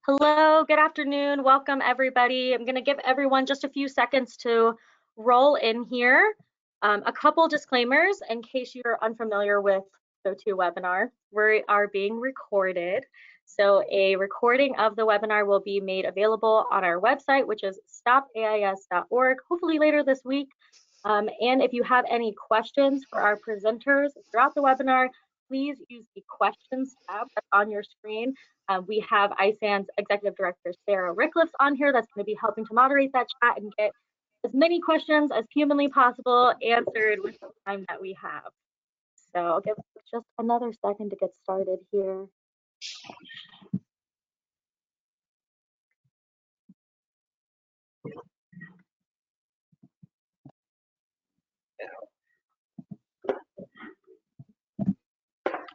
Hello, good afternoon. Welcome, everybody. I'm going to give everyone just a few seconds to roll in here. A couple disclaimers in case you're unfamiliar with GoToWebinar. We are being recorded. So a recording of the webinar will be made available on our website, which is stopais.org, hopefully later this week. And if you have any questions for our presenters throughout the webinar, please use the questions tab that's on your screen. We have ISAN's Executive Director, Sarah Rickliffs, on here that's going to be helping to moderate that chat and get as many questions as humanly possible answered with the time that we have. So I'll give just another second to get started here.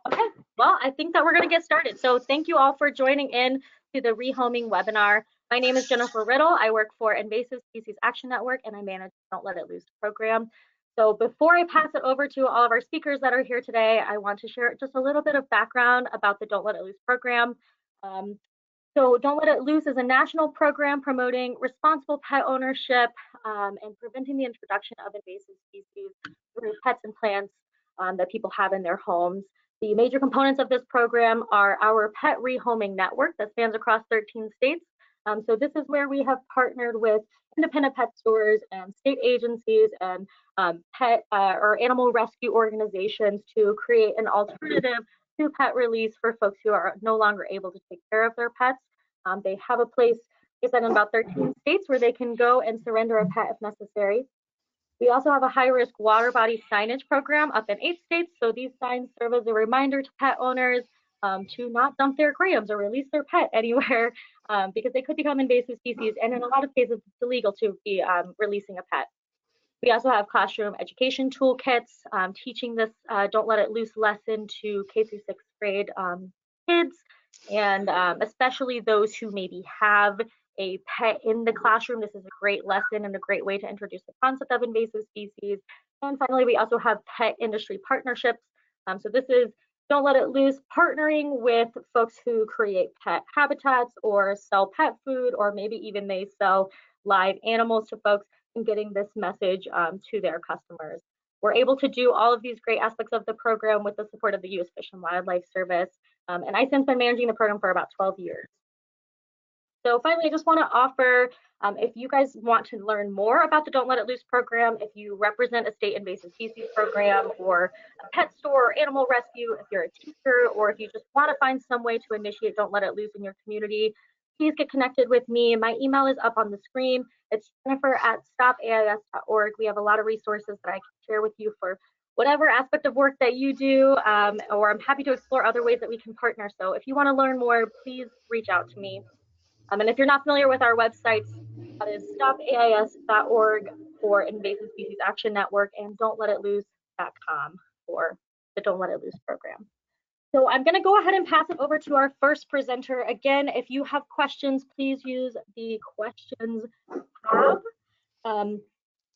Okay, well, I think that we're going to get started. So thank you all for joining in to the Rehoming webinar. My name is Jennifer Riddle. I work for Invasive Species Action Network, and I manage the Don't Let It Loose program. So before I pass it over to all of our speakers that are here today, I want to share just a little bit of background about the Don't Let It Loose program. So Don't Let It Loose is a national program promoting responsible pet ownership and preventing the introduction of invasive species through pets and plants that people have in their homes. The major components of this program are our pet rehoming network that spans across 13 states. So this is where we have partnered with independent pet stores and state agencies and pet or animal rescue organizations to create an alternative to pet release for folks who are no longer able to take care of their pets. They have a place, like I said, in about 13 states where they can go and surrender a pet if necessary. We also have a high-risk water body signage program up in 8 states. So these signs serve as a reminder to pet owners to not dump their aquariums or release their pet anywhere because they could become invasive species. And in a lot of cases, it's illegal to be releasing a pet. We also have classroom education toolkits, teaching this Don't Let It Loose lesson to K through 6th grade kids, and especially those who maybe have a pet in the classroom. This is a great lesson and a great way to introduce the concept of invasive species. And finally, we also have pet industry partnerships. So this is Don't Let It Loose partnering with folks who create pet habitats or sell pet food, or maybe even they sell live animals to folks, and getting this message to their customers. We're able to do all of these great aspects of the program with the support of the U.S. Fish and Wildlife Service. And ISAN's been managing the program for about 12 years. So finally, I just want to offer, if you guys want to learn more about the Don't Let It Loose program, if you represent a state invasive species program or a pet store or animal rescue, if you're a teacher, or if you just want to find some way to initiate Don't Let It Loose in your community, please get connected with me. My email is up on the screen. It's jennifer@stopais.org. We have a lot of resources that I can share with you for whatever aspect of work that you do, or I'm happy to explore other ways that we can partner. So if you want to learn more, please reach out to me. And if you're not familiar with our websites, that is stopais.org for Invasive Species Action Network and don'tletitloose.com for the Don't Let It Loose program. So I'm going to go ahead and pass it over to our first presenter. Again, if you have questions, please use the questions tab. And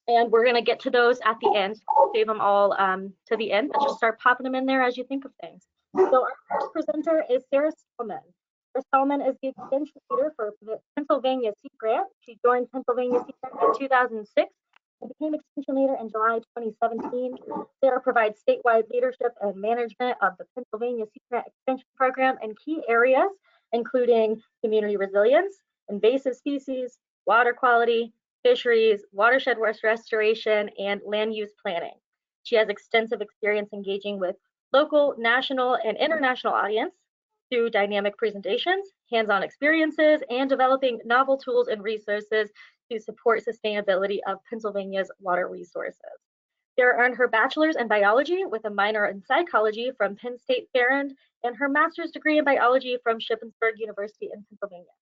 we're going to get to those at the end. So we'll save them all to the end, but just start popping them in there as you think of things. So our first presenter is Sarah Stallman. Sarah Stallman is the extension leader for the Pennsylvania Sea Grant. She joined Pennsylvania Sea Grant in 2006 and became extension leader in July 2017. Sarah provides statewide leadership and management of the Pennsylvania Sea Grant Extension Program in key areas, including community resilience, invasive species, water quality, fisheries, watershed restoration, and land use planning. She has extensive experience engaging with local, national, and international audience through dynamic presentations, hands-on experiences, and developing novel tools and resources to support sustainability of Pennsylvania's water resources. Sarah earned her bachelor's in biology with a minor in psychology from Penn State Farrand and her master's degree in biology from Shippensburg University in Pennsylvania.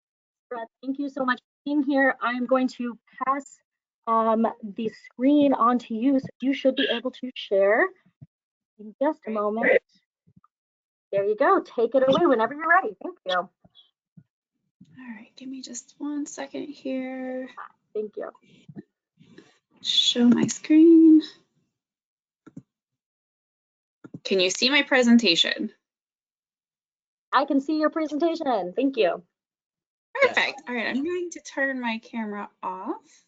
Sarah, thank you so much for being here. I'm going to pass the screen on to you, so you should be able to share in just a moment. There you go. Take it away whenever you're ready. Thank you. All right, give me just 1 second here. Thank you. Show my screen. Can you see my presentation? I can see your presentation. Thank you. Perfect. All right, I'm going to turn my camera off.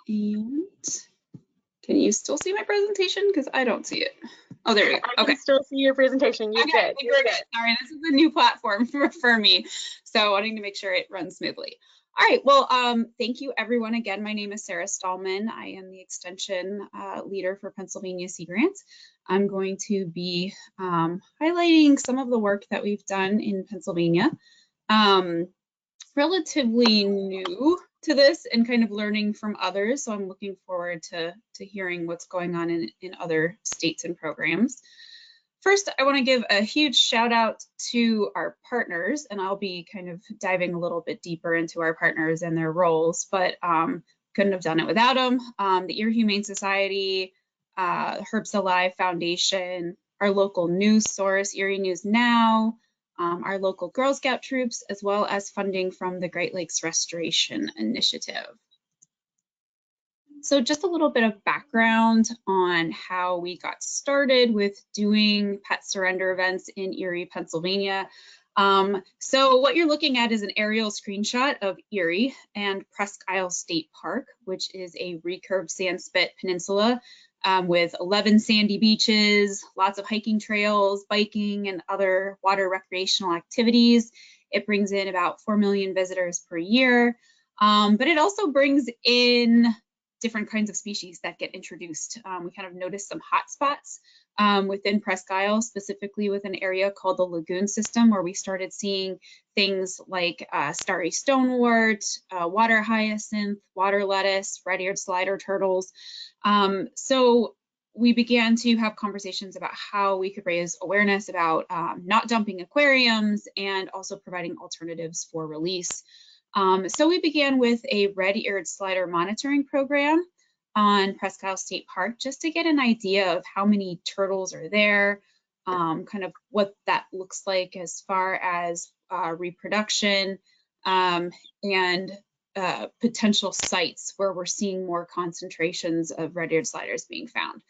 And can you still see my presentation? Because I don't see it. Oh, there we go. I can still see your presentation. You're good. You're good. Sorry, this is a new platform for me, so wanting to make sure it runs smoothly. All right, well, thank you everyone. Again, my name is Sarah Stallman. I am the extension leader for Pennsylvania Sea Grants. I'm going to be highlighting some of the work that we've done in Pennsylvania. Relatively new to this and kind of learning from others, so I'm looking forward to hearing what's going on in other states and programs. First, I want to give a huge shout out to our partners, and I'll be kind of diving a little bit deeper into our partners and their roles, but couldn't have done it without them. The Erie Humane Society, Herbs Alive Foundation, our local news source, Erie News Now, our local Girl Scout troops, as well as funding from the Great Lakes Restoration Initiative. So just a little bit of background on how we got started with doing pet surrender events in Erie, Pennsylvania. So what you're looking at is an aerial screenshot of Erie and Presque Isle State Park, which is a recurved sandspit peninsula with 11 sandy beaches, lots of hiking trails, biking, and other water recreational activities. It brings in about 4 million visitors per year, but it also brings in different kinds of species that get introduced. We kind of noticed some hot spots within Presque Isle, specifically with an area called the Lagoon System, where we started seeing things like starry stonewort, water hyacinth, water lettuce, red-eared slider turtles. So we began to have conversations about how we could raise awareness about not dumping aquariums and also providing alternatives for release. So we began with a red-eared slider monitoring program on Presque Isle State Park, just to get an idea of how many turtles are there, kind of what that looks like as far as reproduction, and potential sites where we're seeing more concentrations of red-eared sliders being found.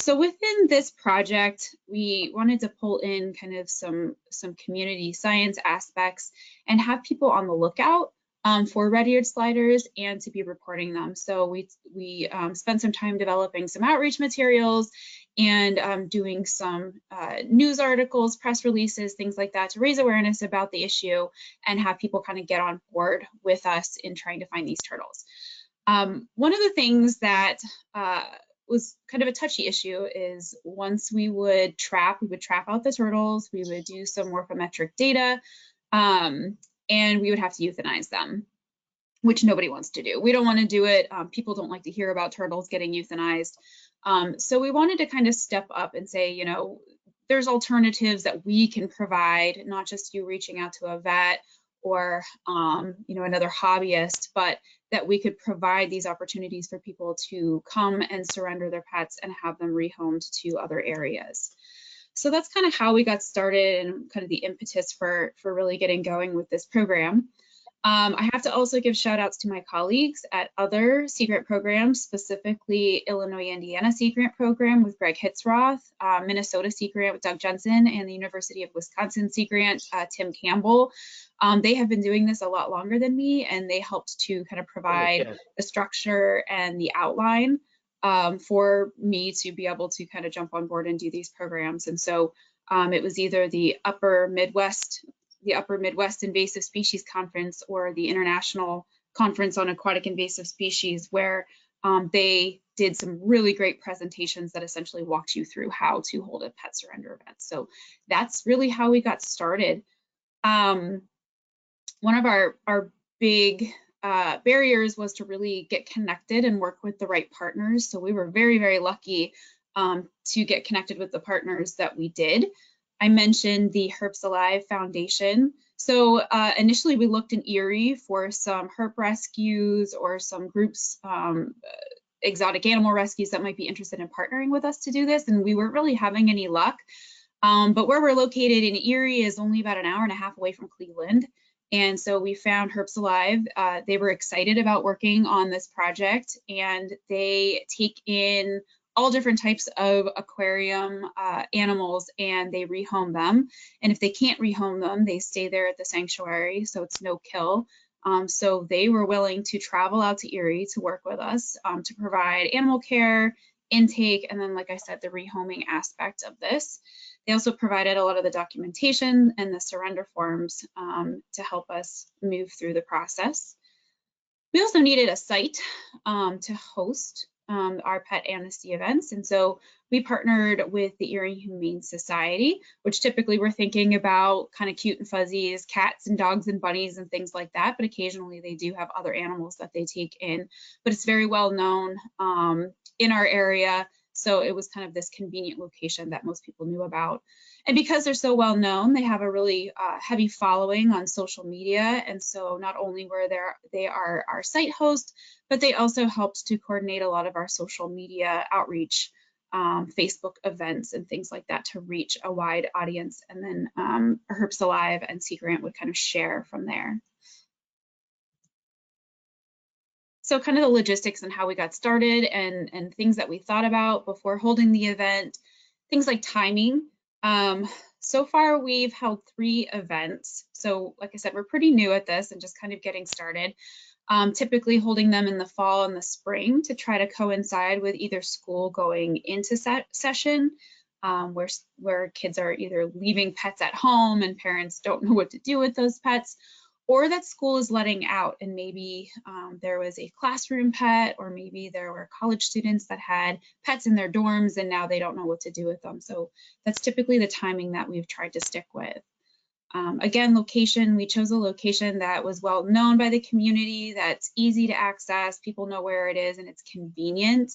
So within this project, we wanted to pull in kind of some community science aspects and have people on the lookout for red-eared sliders and to be reporting them. So we spent some time developing some outreach materials and doing some news articles, press releases, things like that to raise awareness about the issue and have people kind of get on board with us in trying to find these turtles. One of the things that was kind of a touchy issue is once we would trap out the turtles, we would do some morphometric data, and we would have to euthanize them, which nobody wants to do. We don't want to do it. People don't like to hear about turtles getting euthanized. So we wanted to kind of step up and say, you know, there's alternatives that we can provide, not just you reaching out to a vet or you know, another hobbyist, but that we could provide these opportunities for people to come and surrender their pets and have them rehomed to other areas. So that's kind of how we got started and kind of the impetus for really getting going with this program. I have to also give shout outs to my colleagues at other Sea Grant programs, specifically Illinois, Indiana Sea Grant program with Greg Hitzroth, Minnesota Sea Grant with Doug Jensen, and the University of Wisconsin Sea Grant, Tim Campbell. They have been doing this a lot longer than me, and they helped to kind of provide the structure and the outline for me to be able to kind of jump on board and do these programs. And so it was either the Upper Midwest Invasive Species Conference or the International Conference on Aquatic Invasive Species, where they did some really great presentations that essentially walked you through how to hold a pet surrender event. So that's really how we got started. One of our big barriers was to really get connected and work with the right partners. So we were very, very lucky to get connected with the partners that we did. I mentioned the Herbs Alive Foundation. So initially we looked in Erie for some herp rescues or some groups, exotic animal rescues that might be interested in partnering with us to do this, and we weren't really having any luck. But where we're located in Erie is only about an hour and a half away from Cleveland. And so we found Herbs Alive. They were excited about working on this project, and they take in all different types of aquarium animals, and they rehome them. And if they can't rehome them, they stay there at the sanctuary, so it's no kill. So they were willing to travel out to Erie to work with us to provide animal care, intake, and then, like I said, the rehoming aspect of this. They also provided a lot of the documentation and the surrender forms to help us move through the process. We also needed a site to host our pet amnesty events. And so we partnered with the Erie Humane Society, which typically we're thinking about kind of cute and fuzzies, cats and dogs and bunnies and things like that. But occasionally they do have other animals that they take in. But it's very well known in our area. So it was kind of this convenient location that most people knew about. And because they're so well known, they have a really heavy following on social media. And so not only were they are our site host, but they also helped to coordinate a lot of our social media outreach, Facebook events and things like that to reach a wide audience. And then Herps Alive and Sea Grant would kind of share from there. So kind of the logistics and how we got started and things that we thought about before holding the event, things like timing. So far we've held 3 events. So like I said, we're pretty new at this and just kind of getting started. Typically holding them in the fall and the spring to try to coincide with either school going into session, where kids are either leaving pets at home and parents don't know what to do with those pets, or that school is letting out and maybe there was a classroom pet, or maybe there were college students that had pets in their dorms and now they don't know what to do with them. So that's typically the timing that we've tried to stick with. Again, location, we chose a location that was well known by the community, that's easy to access, people know where it is and it's convenient.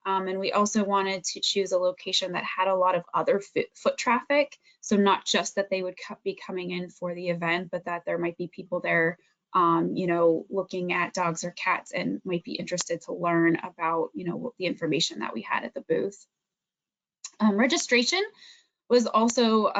And we also wanted to choose a location that had a lot of other foot traffic. So not just that they would be coming in for the event, but that there might be people there, you know, looking at dogs or cats and might be interested to learn about, you know, the information that we had at the booth. Registration was also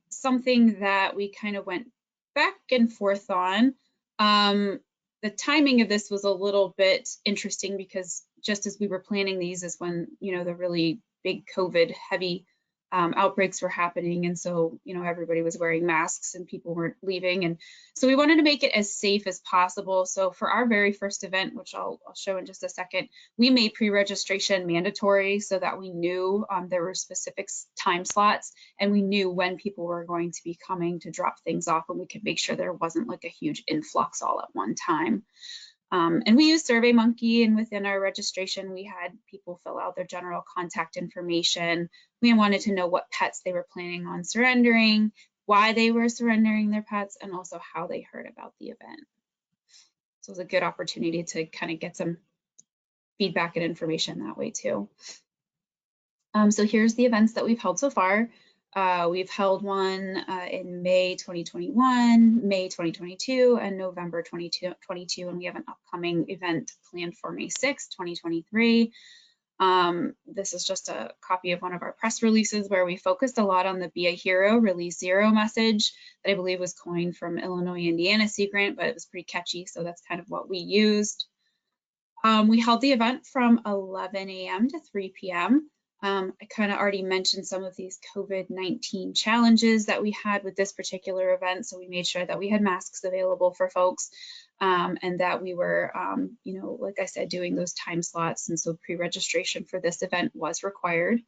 something that we kind of went back and forth on. The timing of this was a little bit interesting because just as we were planning these is when, you know, the really big COVID heavy outbreaks were happening. And so, you know, everybody was wearing masks and people weren't leaving. And so we wanted to make it as safe as possible. So for our very first event, which I'll show in just a second, we made pre-registration mandatory so that we knew there were specific time slots and we knew when people were going to be coming to drop things off, and we could make sure there wasn't like a huge influx all at one time. And we used SurveyMonkey, and within our registration, we had people fill out their general contact information. We wanted to know what pets they were planning on surrendering, why they were surrendering their pets, and also how they heard about the event. So it was a good opportunity to kind of get some feedback and information that way too. So here's the events that we've held so far. We've held one in May 2021, May 2022, and November 2022, and we have an upcoming event planned for May 6, 2023. This is just a copy of one of our press releases where we focused a lot on the Be a Hero, Release Zero message that I believe was coined from Illinois, Indiana Sea Grant, but it was pretty catchy, so that's kind of what we used. We held the event from 11 a.m. to 3 p.m. I kind of already mentioned some of these COVID-19 challenges that we had with this particular event. So we made sure that we had masks available for folks and that we were, you know, like I said, doing those time slots. And so pre-registration for this event was required.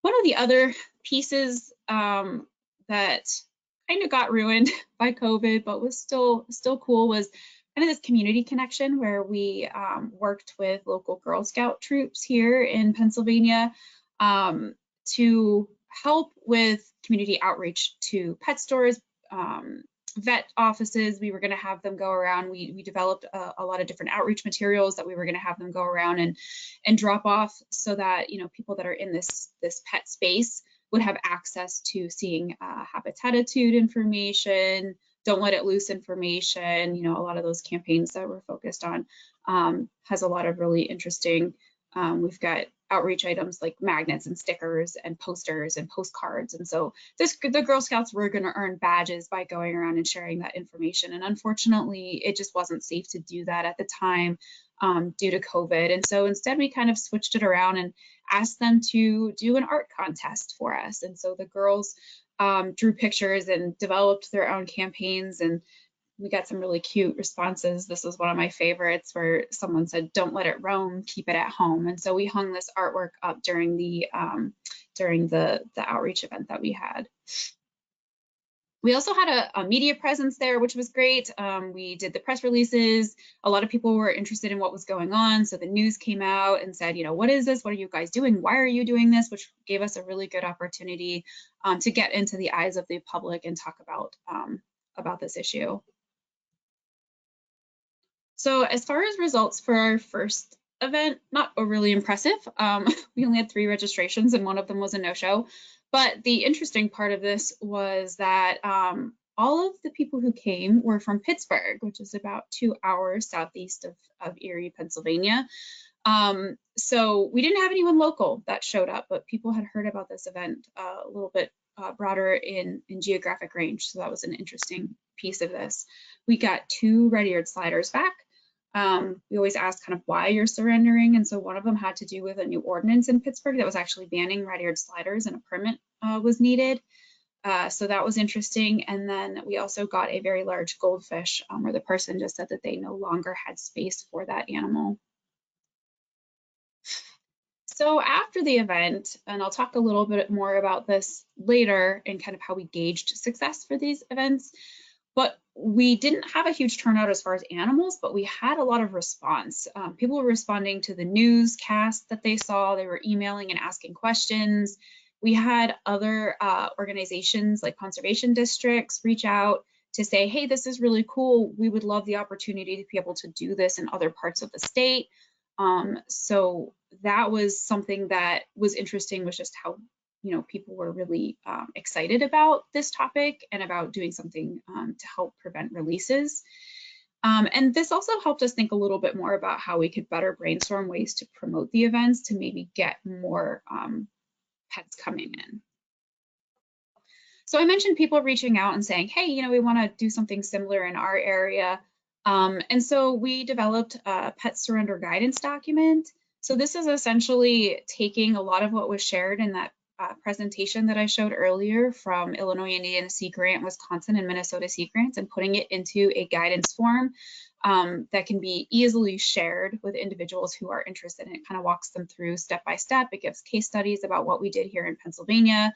One of the other pieces that kind of got ruined by COVID, but was still cool, was kind of this community connection where we worked with local Girl Scout troops here in Pennsylvania to help with community outreach to pet stores, vet offices. We were going to have them go around. We developed a lot of different outreach materials that we were going to have them go around and drop off so that, you know, people that are in this pet space would have access to seeing habitattitude information, don't let it loose information. You know, a lot of those campaigns that we're focused on has a lot of really interesting, we've got outreach items like magnets and stickers and posters and postcards. And so the Girl Scouts were going to earn badges by going around and sharing that information. And unfortunately, it just wasn't safe to do that at the time. due to COVID. And so instead we kind of switched it around and asked them to do an art contest for us. And so the girls drew pictures and developed their own campaigns, and we got some really cute responses. This was one of my favorites where someone said, "Don't let it roam, keep it at home." And so we hung this artwork up during the outreach event that we had. We also had a media presence there, which was great. We did the press releases. A lot of people were interested in what was going on. So the news came out and said, what is this? What are you guys doing? Why are you doing this? Which gave us a really good opportunity to get into the eyes of the public and talk about this issue. So as far as results for our first event, not overly impressive. We only had 3 registrations and one of them was a no-show. But the interesting part of this was that all of the people who came were from Pittsburgh, which is about 2 hours southeast of Erie, Pennsylvania. So we didn't have anyone local that showed up, but people had heard about this event a little bit broader in geographic range. So that was an interesting piece of this. We got 2 red-eared sliders back. We always ask kind of why you're surrendering. And so one of them had to do with a new ordinance in Pittsburgh that was actually banning red-eared sliders, and a permit was needed. So that was interesting. And then we also got a very large goldfish where the person just said that they no longer had space for that animal. So after the event, and I'll talk a little bit more about this later and kind of how we gauged success for these events, but we didn't have a huge turnout as far as animals, but we had a lot of response. People were responding to the newscast that they saw. They were emailing and asking questions. We had other organizations like conservation districts reach out to say, hey, this is really cool. We would love the opportunity to be able to do this in other parts of the state. So that was something that was interesting, was just how people were really excited about this topic and about doing something to help prevent releases. And this also helped us think a little bit more about how we could better brainstorm ways to promote the events to maybe get more pets coming in. So I mentioned people reaching out and saying, hey, we want to do something similar in our area. And so we developed a pet surrender guidance document. So this is essentially taking a lot of what was shared in that presentation that I showed earlier from Illinois Indiana Sea Grant, Wisconsin, and Minnesota Sea Grants, and putting it into a guidance form that can be easily shared with individuals who are interested. And it kind of walks them through step by step. It gives case studies about what we did here in Pennsylvania,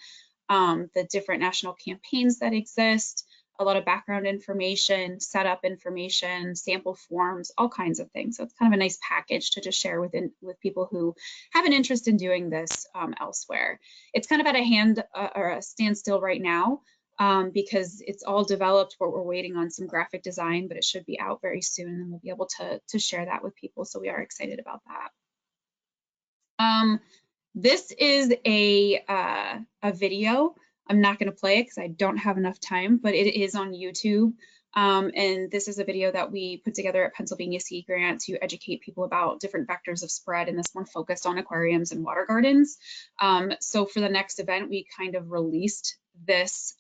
the different national campaigns that exist, a lot of background information, setup information, sample forms, all kinds of things. So it's kind of a nice package to just share with people who have an interest in doing this elsewhere. It's kind of at a standstill right now because it's all developed, but we're waiting on some graphic design, but it should be out very soon, and we'll be able to share that with people. So we are excited about that. This is a video. I'm not going to play it because I don't have enough time, but it is on YouTube. And this is a video that we put together at Pennsylvania Sea Grant to educate people about different vectors of spread, and this one focused on aquariums and water gardens. So for the next event, we kind of released this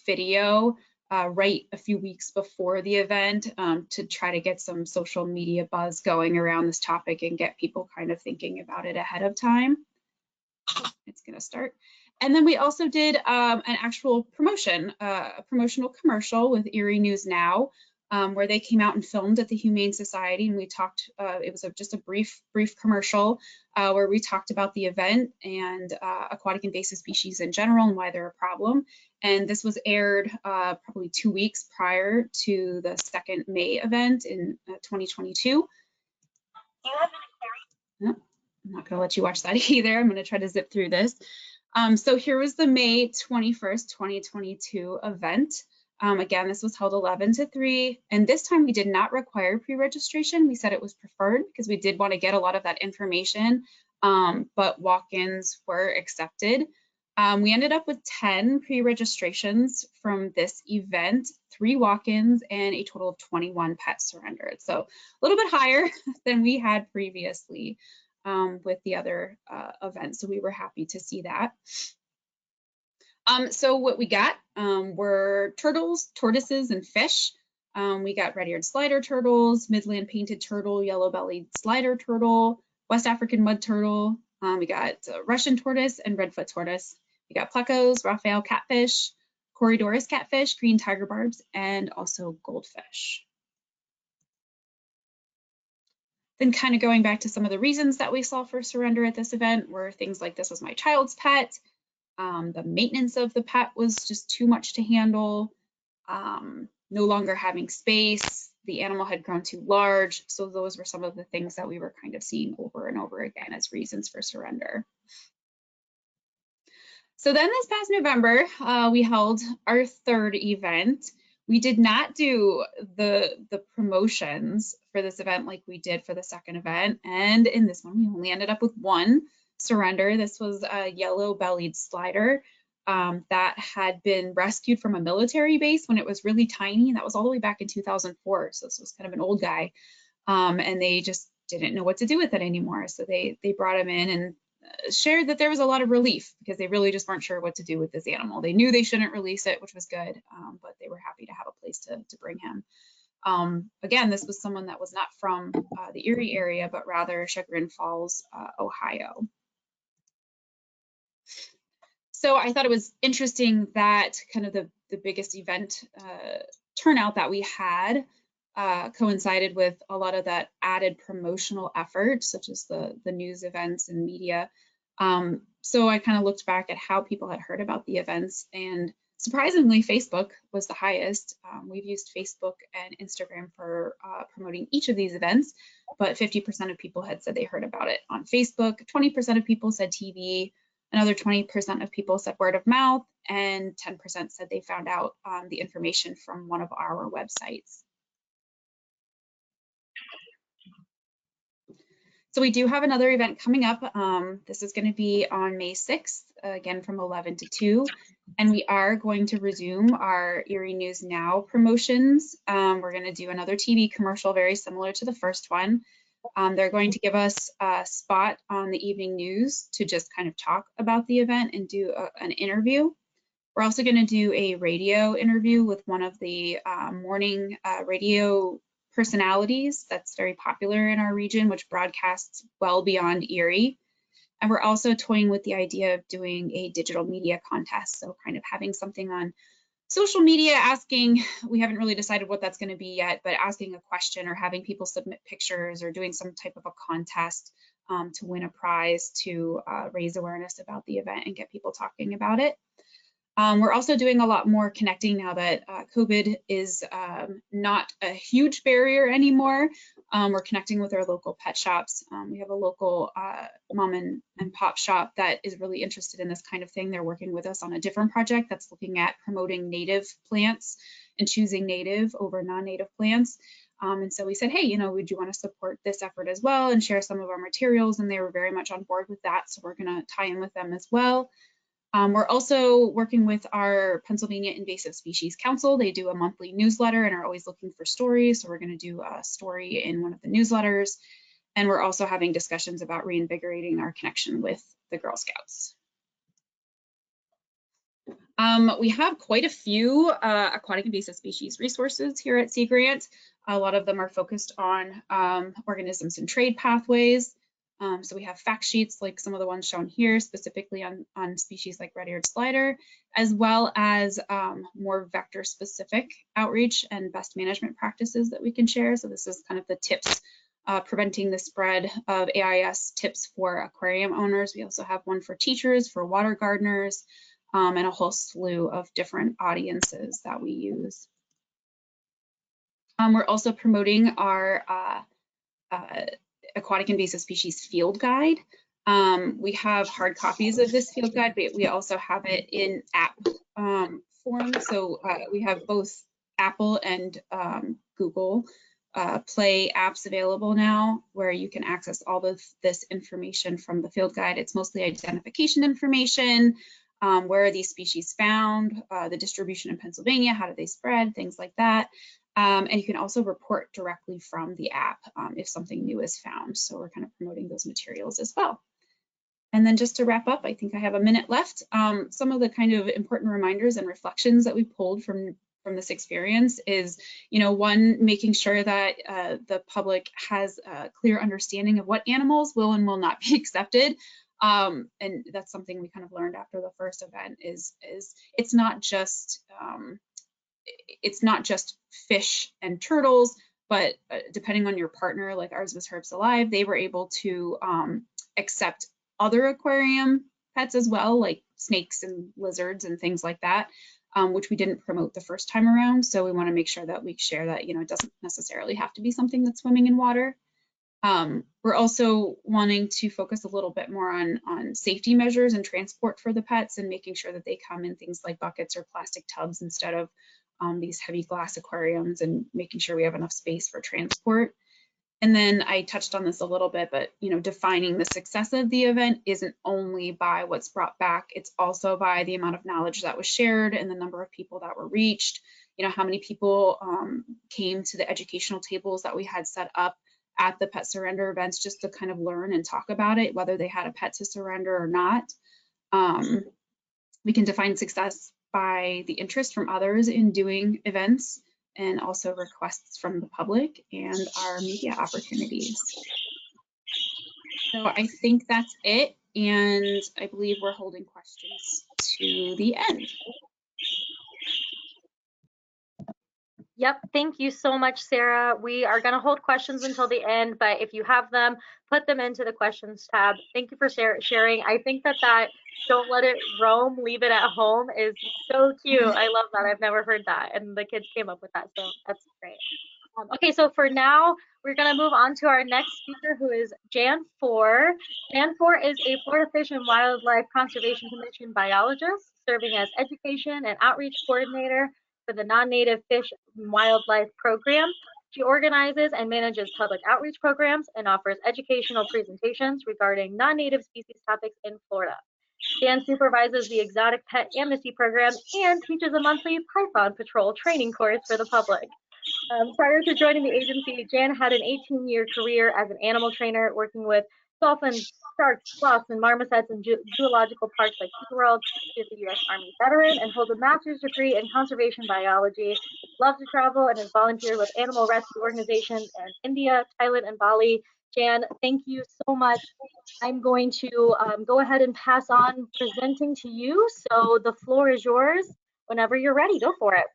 video right a few weeks before the event to try to get some social media buzz going around this topic and get people kind of thinking about it ahead of time. It's going to start. And then we also did an actual promotion, a promotional commercial with Erie News Now, where they came out and filmed at the Humane Society, and we talked, it was just a brief commercial where we talked about the event and aquatic invasive species in general and why they're a problem. And this was aired probably 2 weeks prior to the second May event in 2022. No, I'm not going to let you watch that either. I'm going to try to zip through this. So here was the May 21st, 2022 event. Again, this was held 11 to 3, and this time we did not require pre-registration. We said it was preferred because we did want to get a lot of that information, but walk-ins were accepted. We ended up with 10 pre-registrations from this event, 3 walk-ins, and a total of 21 pets surrendered. So a little bit higher than we had previously with the other events. So we were happy to see that. So what we got were turtles, tortoises, and fish. We got red-eared slider turtles, Midland painted turtle, yellow-bellied slider turtle, West African mud turtle. We got Russian tortoise and redfoot tortoise. We got plecos, Raphael catfish, Corydoras catfish, green tiger barbs, and also goldfish. Then kind of going back to some of the reasons that we saw for surrender at this event were things like this was my child's pet. The maintenance of the pet was just too much to handle. No longer having space, the animal had grown too large. So those were some of the things that we were kind of seeing over and over again as reasons for surrender. So then this past November, we held our third event. We did not do the promotions for this event like we did for the second event. And in this one, we only ended up with one surrender. This was a yellow-bellied slider that had been rescued from a military base when it was really tiny. And that was all the way back in 2004. So this was kind of an old guy. And they just didn't know what to do with it anymore. So they brought him in and shared that there was a lot of relief because they really just weren't sure what to do with this animal. They knew they shouldn't release it, which was good, but they were happy to have a place to bring him. Again, this was someone that was not from the Erie area, but rather Chagrin Falls, Ohio. So I thought it was interesting that kind of the biggest event turnout that we had coincided with a lot of that added promotional effort, such as the news events and media. So I kind of looked back at how people had heard about the events, and surprisingly, Facebook was the highest. We've used Facebook and Instagram for promoting each of these events, but 50% of people had said they heard about it on Facebook, 20% of people said TV, another 20% of people said word of mouth, and 10% said they found out the information from one of our websites. So we do have another event coming up. This is going to be on May 6th, again from 11 to 2, and we are going to resume our Erie News Now promotions. We're going to do another TV commercial very similar to the first one. They're going to give us a spot on the evening news to just kind of talk about the event and do an interview. We're also going to do a radio interview with one of the morning radio personalities that's very popular in our region, which broadcasts well beyond Erie. And we're also toying with the idea of doing a digital media contest. So kind of having something on social media asking, we haven't really decided what that's going to be yet, but asking a question or having people submit pictures or doing some type of a contest to win a prize to raise awareness about the event and get people talking about it. We're also doing a lot more connecting now that COVID is not a huge barrier anymore. We're connecting with our local pet shops. We have a local mom and pop shop that is really interested in this kind of thing. They're working with us on a different project that's looking at promoting native plants and choosing native over non-native plants. And so we said, hey, would you want to support this effort as well and share some of our materials? And they were very much on board with that. So we're going to tie in with them as well. We're also working with our Pennsylvania Invasive Species Council. They do a monthly newsletter and are always looking for stories. So we're going to do a story in one of the newsletters. And we're also having discussions about reinvigorating our connection with the Girl Scouts. We have quite a few aquatic invasive species resources here at Sea Grant. A lot of them are focused on organisms and trade pathways. So we have fact sheets like some of the ones shown here, specifically on species like red-eared slider, as well as more vector-specific outreach and best management practices that we can share. So this is kind of the tips, preventing the spread of AIS tips for aquarium owners. We also have one for teachers, for water gardeners, and a whole slew of different audiences that we use. We're also promoting our aquatic invasive species field guide. We have hard copies of this field guide, but we also have it in app form. So we have both Apple and Google Play apps available now, where you can access all of this information from the field guide. It's mostly identification information, where are these species found, the distribution in Pennsylvania, how do they spread, things like that. And you can also report directly from the app if something new is found. So we're kind of promoting those materials as well. And then just to wrap up, I think I have a minute left. Some of the kind of important reminders and reflections that we pulled from from this experience is, one, making sure that the public has a clear understanding of what animals will and will not be accepted. And that's something we kind of learned after the first event is it's not just fish and turtles, but depending on your partner, like ours was Herbs Alive, they were able to accept other aquarium pets as well, like snakes and lizards and things like that, which we didn't promote the first time around. So we want to make sure that we share that, it doesn't necessarily have to be something that's swimming in water. We're also wanting to focus a little bit more on safety measures and transport for the pets, and making sure that they come in things like buckets or plastic tubs instead of these heavy glass aquariums, and making sure we have enough space for transport. And then I touched on this a little bit, but defining the success of the event isn't only by what's brought back, it's also by the amount of knowledge that was shared and the number of people that were reached. How many people came to the educational tables that we had set up at the pet surrender events just to kind of learn and talk about it, whether they had a pet to surrender or not. We can define success by the interest from others in doing events, and also requests from the public and our media opportunities. So I think that's it, and I believe we're holding questions to the end. Yep, thank you so much, Sarah. We are going to hold questions until the end, but if you have them, put them into the questions tab. Thank you for sharing. I think that don't let it roam, leave it at home is so cute. I love that. I've never heard that, and the kids came up with that, so that's great. Okay, so for now, we're going to move on to our next speaker, who is Jan Four. Jan Four is a Florida Fish and Wildlife Conservation Commission biologist, serving as education and outreach coordinator for the Non-Native Fish and Wildlife Program. She organizes and manages public outreach programs and offers educational presentations regarding non-native species topics in Florida. Jan supervises the Exotic Pet Amnesty Program and teaches a monthly Python Patrol training course for the public. Prior to joining the agency, Jan had an 18-year career as an animal trainer, working with dolphins, sharks, sloths, and marmosets in zoological parks like SeaWorld. She is a U.S. Army veteran and holds a master's degree in conservation biology. Loves to travel and has volunteered with animal rescue organizations in India, Thailand, and Bali. Jan, thank you so much. I'm going to go ahead and pass on presenting to you. So the floor is yours. Whenever you're ready, go for it.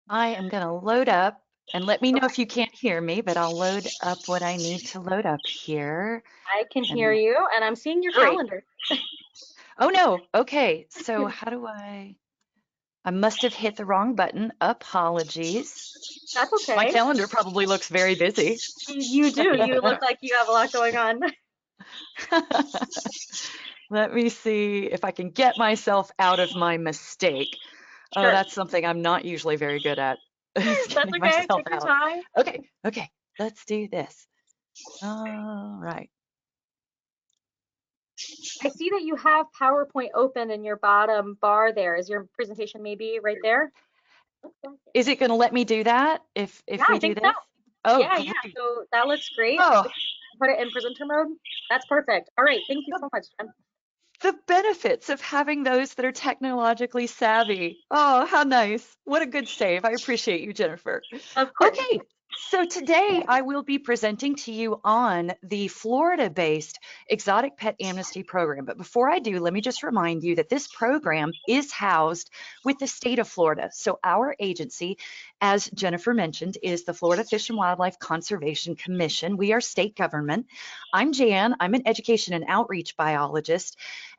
I am going to load up, and let me know if you can't hear me, but I'll load up what I need to load up here. I can hear you, and I'm seeing your calendar. Oh no, okay, so how do I must have hit the wrong button. Apologies. That's okay. My calendar probably looks very busy. You do. You look like you have a lot going on. Let me see if I can get myself out of my mistake. Sure. Oh, that's something I'm not usually very good at. That's okay. Take your time. Okay, let's do this. All right. I see that you have PowerPoint open in your bottom bar there. Is your presentation maybe right there? Is it going to let me do that if we do this? So. Oh, yeah. So that looks great. Oh. Put it in presenter mode. That's perfect. All right. Thank you so much, Jen. The benefits of having those that are technologically savvy. Oh, how nice. What a good save. I appreciate you, Jennifer. Of course. Okay, so today I will be presenting to you on the Florida-based Exotic Pet Amnesty Program. But before I do, let me just remind you that this program is housed with the state of Florida. So our agency, as Jennifer mentioned, is the Florida Fish and Wildlife Conservation Commission. We are state government. I'm Jan. I'm an education and outreach biologist.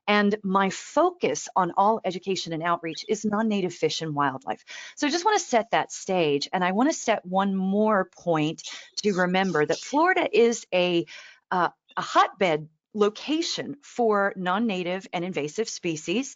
And my focus on all education and outreach is non-native fish and wildlife. So I just want to set that stage. And I want to set one more point to remember that Florida is a hotbed location for non-native and invasive species.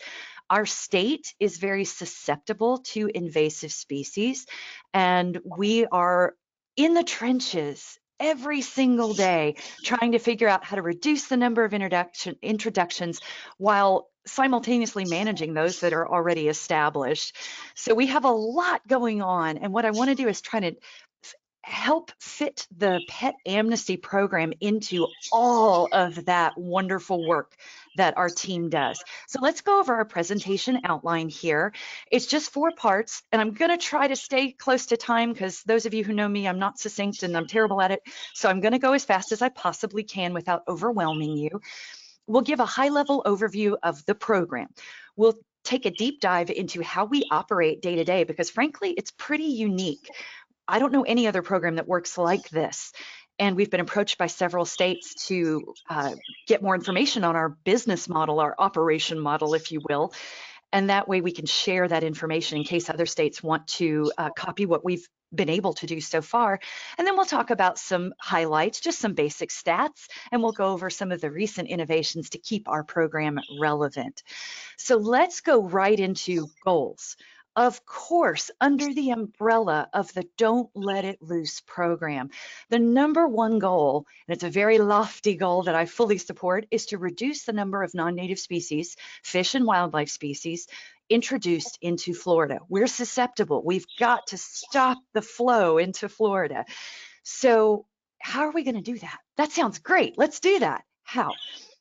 Our state is very susceptible to invasive species, and we are in the trenches every single day trying to figure out how to reduce the number of introductions while simultaneously managing those that are already established. So we have a lot going on, and what I want to do is try to help fit the pet amnesty program into all of that wonderful work that our team does. So let's go over our presentation outline here. It's just 4 parts, and I'm going to try to stay close to time because those of you who know me, I'm not succinct and I'm terrible at it. So I'm going to go as fast as I possibly can without overwhelming you. We'll give a high-level overview of the program. We'll take a deep dive into how we operate day to day because frankly, it's pretty unique. I don't know any other program that works like this. And we've been approached by several states to get more information on our business model, our operation model, if you will. And that way we can share that information in case other states want to copy what we've been able to do so far. And then we'll talk about some highlights, just some basic stats, and we'll go over some of the recent innovations to keep our program relevant. So let's go right into goals. Of course, under the umbrella of the Don't Let It Loose program, the number one goal, and it's a very lofty goal that I fully support, is to reduce the number of non-native species, fish and wildlife species, introduced into Florida. We're susceptible. We've got to stop the flow into Florida. So how are we going to do that? That sounds great. Let's do that. How?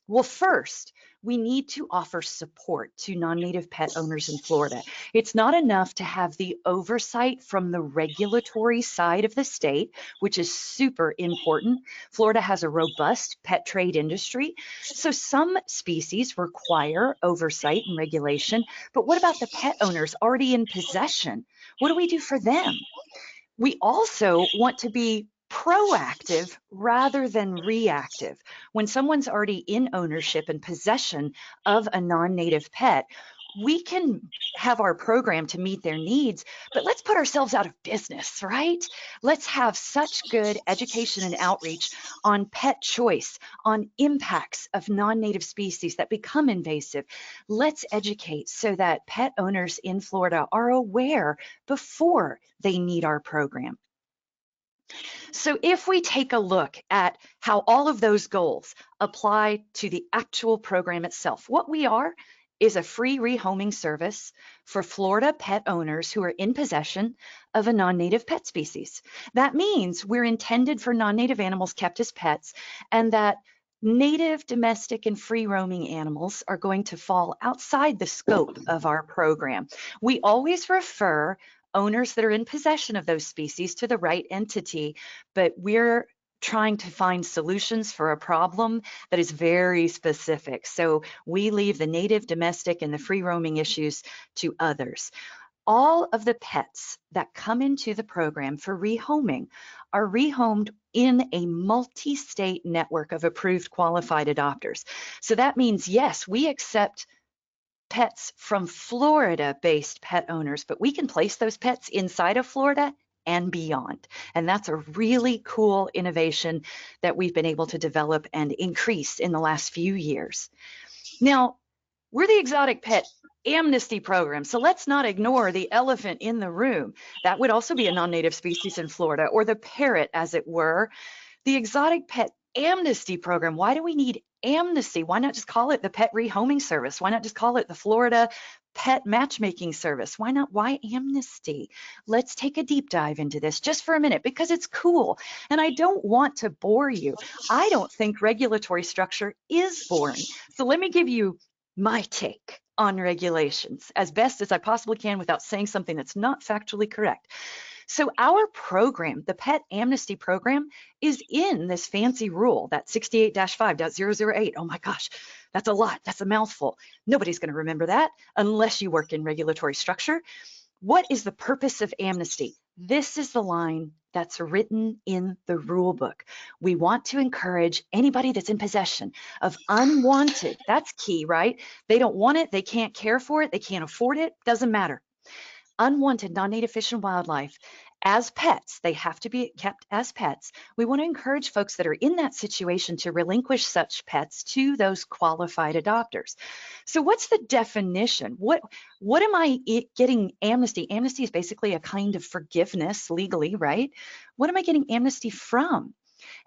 Well, first, we need to offer support to non-native pet owners in Florida. It's not enough to have the oversight from the regulatory side of the state, which is super important. Florida has a robust pet trade industry, so some species require oversight and regulation. But what about the pet owners already in possession? What do we do for them? We also want to be proactive rather than reactive. When someone's already in ownership and possession of a non-native pet, we can have our program to meet their needs, but let's put ourselves out of business, right? Let's have such good education and outreach on pet choice, on impacts of non-native species that become invasive. Let's educate so that pet owners in Florida are aware before they need our program. So if we take a look at how all of those goals apply to the actual program itself, what we are is a free rehoming service for Florida pet owners who are in possession of a non-native pet species. That means we're intended for non-native animals kept as pets, and that native, domestic, and free roaming animals are going to fall outside the scope of our program. We always refer owners that are in possession of those species to the right entity, but we're trying to find solutions for a problem that is very specific. So we leave the native, domestic, and the free roaming issues to others. All of the pets that come into the program for rehoming are rehomed in a multi-state network of approved qualified adopters. So that means, yes, we accept pets from Florida-based pet owners, but we can place those pets inside of Florida and beyond. And that's a really cool innovation that we've been able to develop and increase in the last few years. Now, we're the exotic pet amnesty program, so let's not ignore the elephant in the room. That would also be a non-native species in Florida, or the parrot, as it were. The exotic pet amnesty program. Why do we need amnesty? Why not just call it the pet rehoming service? Why not just call it the Florida pet matchmaking service? Why not? Why amnesty? Let's take a deep dive into this just for a minute because it's cool. And I don't want to bore you. I don't think regulatory structure is boring. So let me give you my take on regulations as best as I possibly can without saying something that's not factually correct. So our program, the Pet Amnesty Program, is in this fancy rule, that 68-5.008. Oh my gosh, that's a lot. That's a mouthful. Nobody's going to remember that unless you work in regulatory structure. What is the purpose of amnesty? This is the line that's written in the rule book. We want to encourage anybody that's in possession of unwanted, that's key, right? They don't want it, they can't care for it, they can't afford it, doesn't matter. Unwanted non-native fish and wildlife as pets. They have to be kept as pets. We want to encourage folks that are in that situation to relinquish such pets to those qualified adopters. So what's the definition? What am I getting amnesty? Amnesty is basically a kind of forgiveness legally, right? What am I getting amnesty from?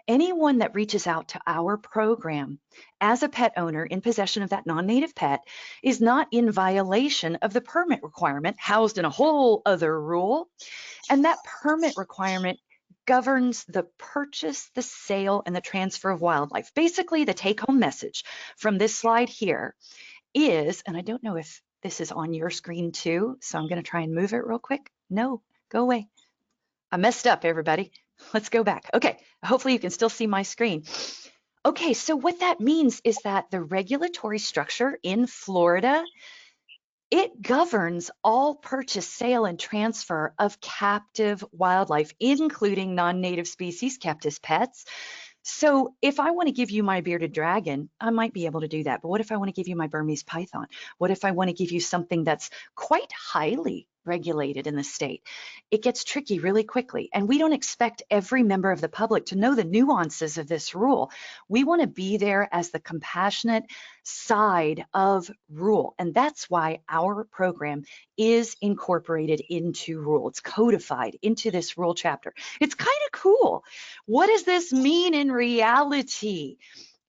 Anyone that reaches out to our program as a pet owner in possession of that non-native pet is not in violation of the permit requirement housed in a whole other rule. And that permit requirement governs the purchase, the sale, and the transfer of wildlife. Basically, the take-home message from this slide here is, and I don't know if this is on your screen too, so I'm going to try and move it real quick. No, go away. I messed up, everybody. Let's go back. Okay, hopefully you can still see my screen. Okay, so what that means is that the regulatory structure in Florida, it governs all purchase, sale, and transfer of captive wildlife, including non-native species kept as pets. So if I want to give you my bearded dragon, I might be able to do that. But what if I want to give you my Burmese python? What if I want to give you something that's quite highly regulated in the state? It gets tricky really quickly. And we don't expect every member of the public to know the nuances of this rule. We want to be there as the compassionate side of rule. And that's why our program is incorporated into rule. It's codified into this rule chapter. It's kind of cool. What does this mean in reality?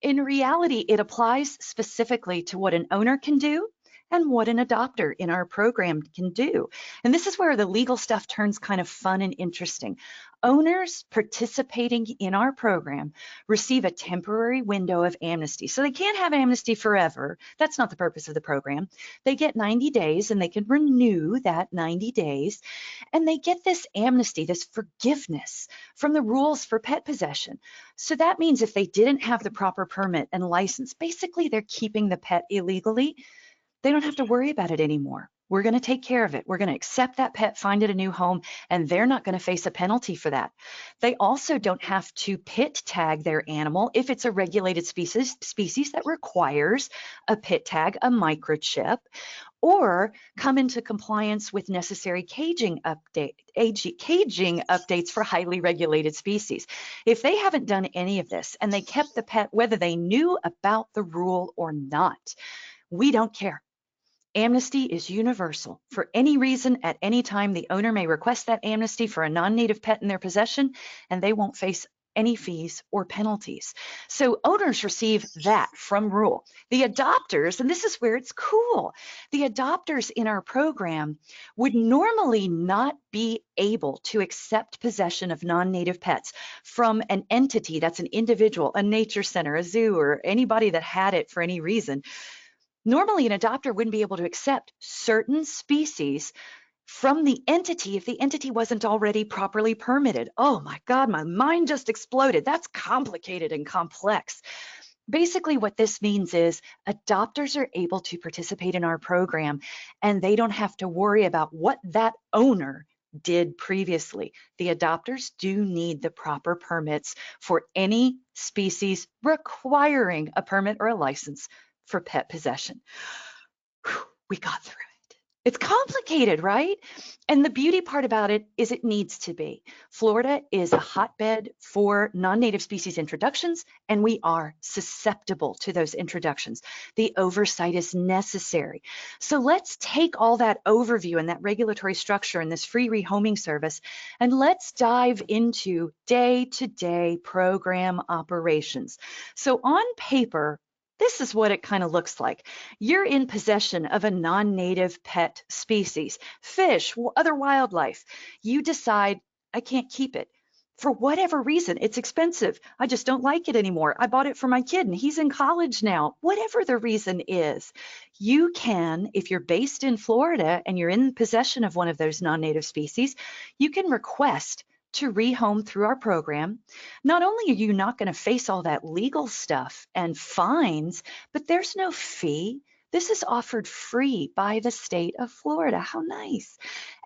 In reality, it applies specifically to what an owner can do and what an adopter in our program can do. And this is where the legal stuff turns kind of fun and interesting. Owners participating in our program receive a temporary window of amnesty. So they can't have amnesty forever. That's not the purpose of the program. They get 90 days and they can renew that 90 days. And they get this amnesty, this forgiveness from the rules for pet possession. So that means if they didn't have the proper permit and license, basically they're keeping the pet illegally, they don't have to worry about it anymore. We're going to take care of it. We're going to accept that pet, find it a new home, and they're not going to face a penalty for that. They also don't have to pit tag their animal if it's a regulated species that requires a pit tag, a microchip, or come into compliance with necessary caging updates for highly regulated species. If they haven't done any of this and they kept the pet whether they knew about the rule or not, we don't care. Amnesty is universal. For any reason, at any time, the owner may request that amnesty for a non-native pet in their possession, and they won't face any fees or penalties. So owners receive that from rule. The adopters, and this is where it's cool, the adopters in our program would normally not be able to accept possession of non-native pets from an entity that's an individual, a nature center, a zoo, or anybody that had it for any reason. Normally, an adopter wouldn't be able to accept certain species from the entity if the entity wasn't already properly permitted. Oh my God, my mind just exploded. That's complicated and complex. Basically, what this means is adopters are able to participate in our program and they don't have to worry about what that owner did previously. The adopters do need the proper permits for any species requiring a permit or a license for pet possession. Whew, we got through it. It's complicated, right? And the beauty part about it is it needs to be. Florida is a hotbed for non-native species introductions, and we are susceptible to those introductions. The oversight is necessary. So let's take all that overview and that regulatory structure and this free rehoming service, and let's dive into day-to-day program operations. So on paper, this is what it kind of looks like. You're in possession of a non-native pet species, fish, other wildlife. You decide, I can't keep it. For whatever reason, it's expensive. I just don't like it anymore. I bought it for my kid and he's in college now. Whatever the reason is, you can, if you're based in Florida and you're in possession of one of those non-native species, you can request to rehome through our program. Not only are you not going to face all that legal stuff and fines, but there's no fee. This is offered free by the state of Florida. How nice.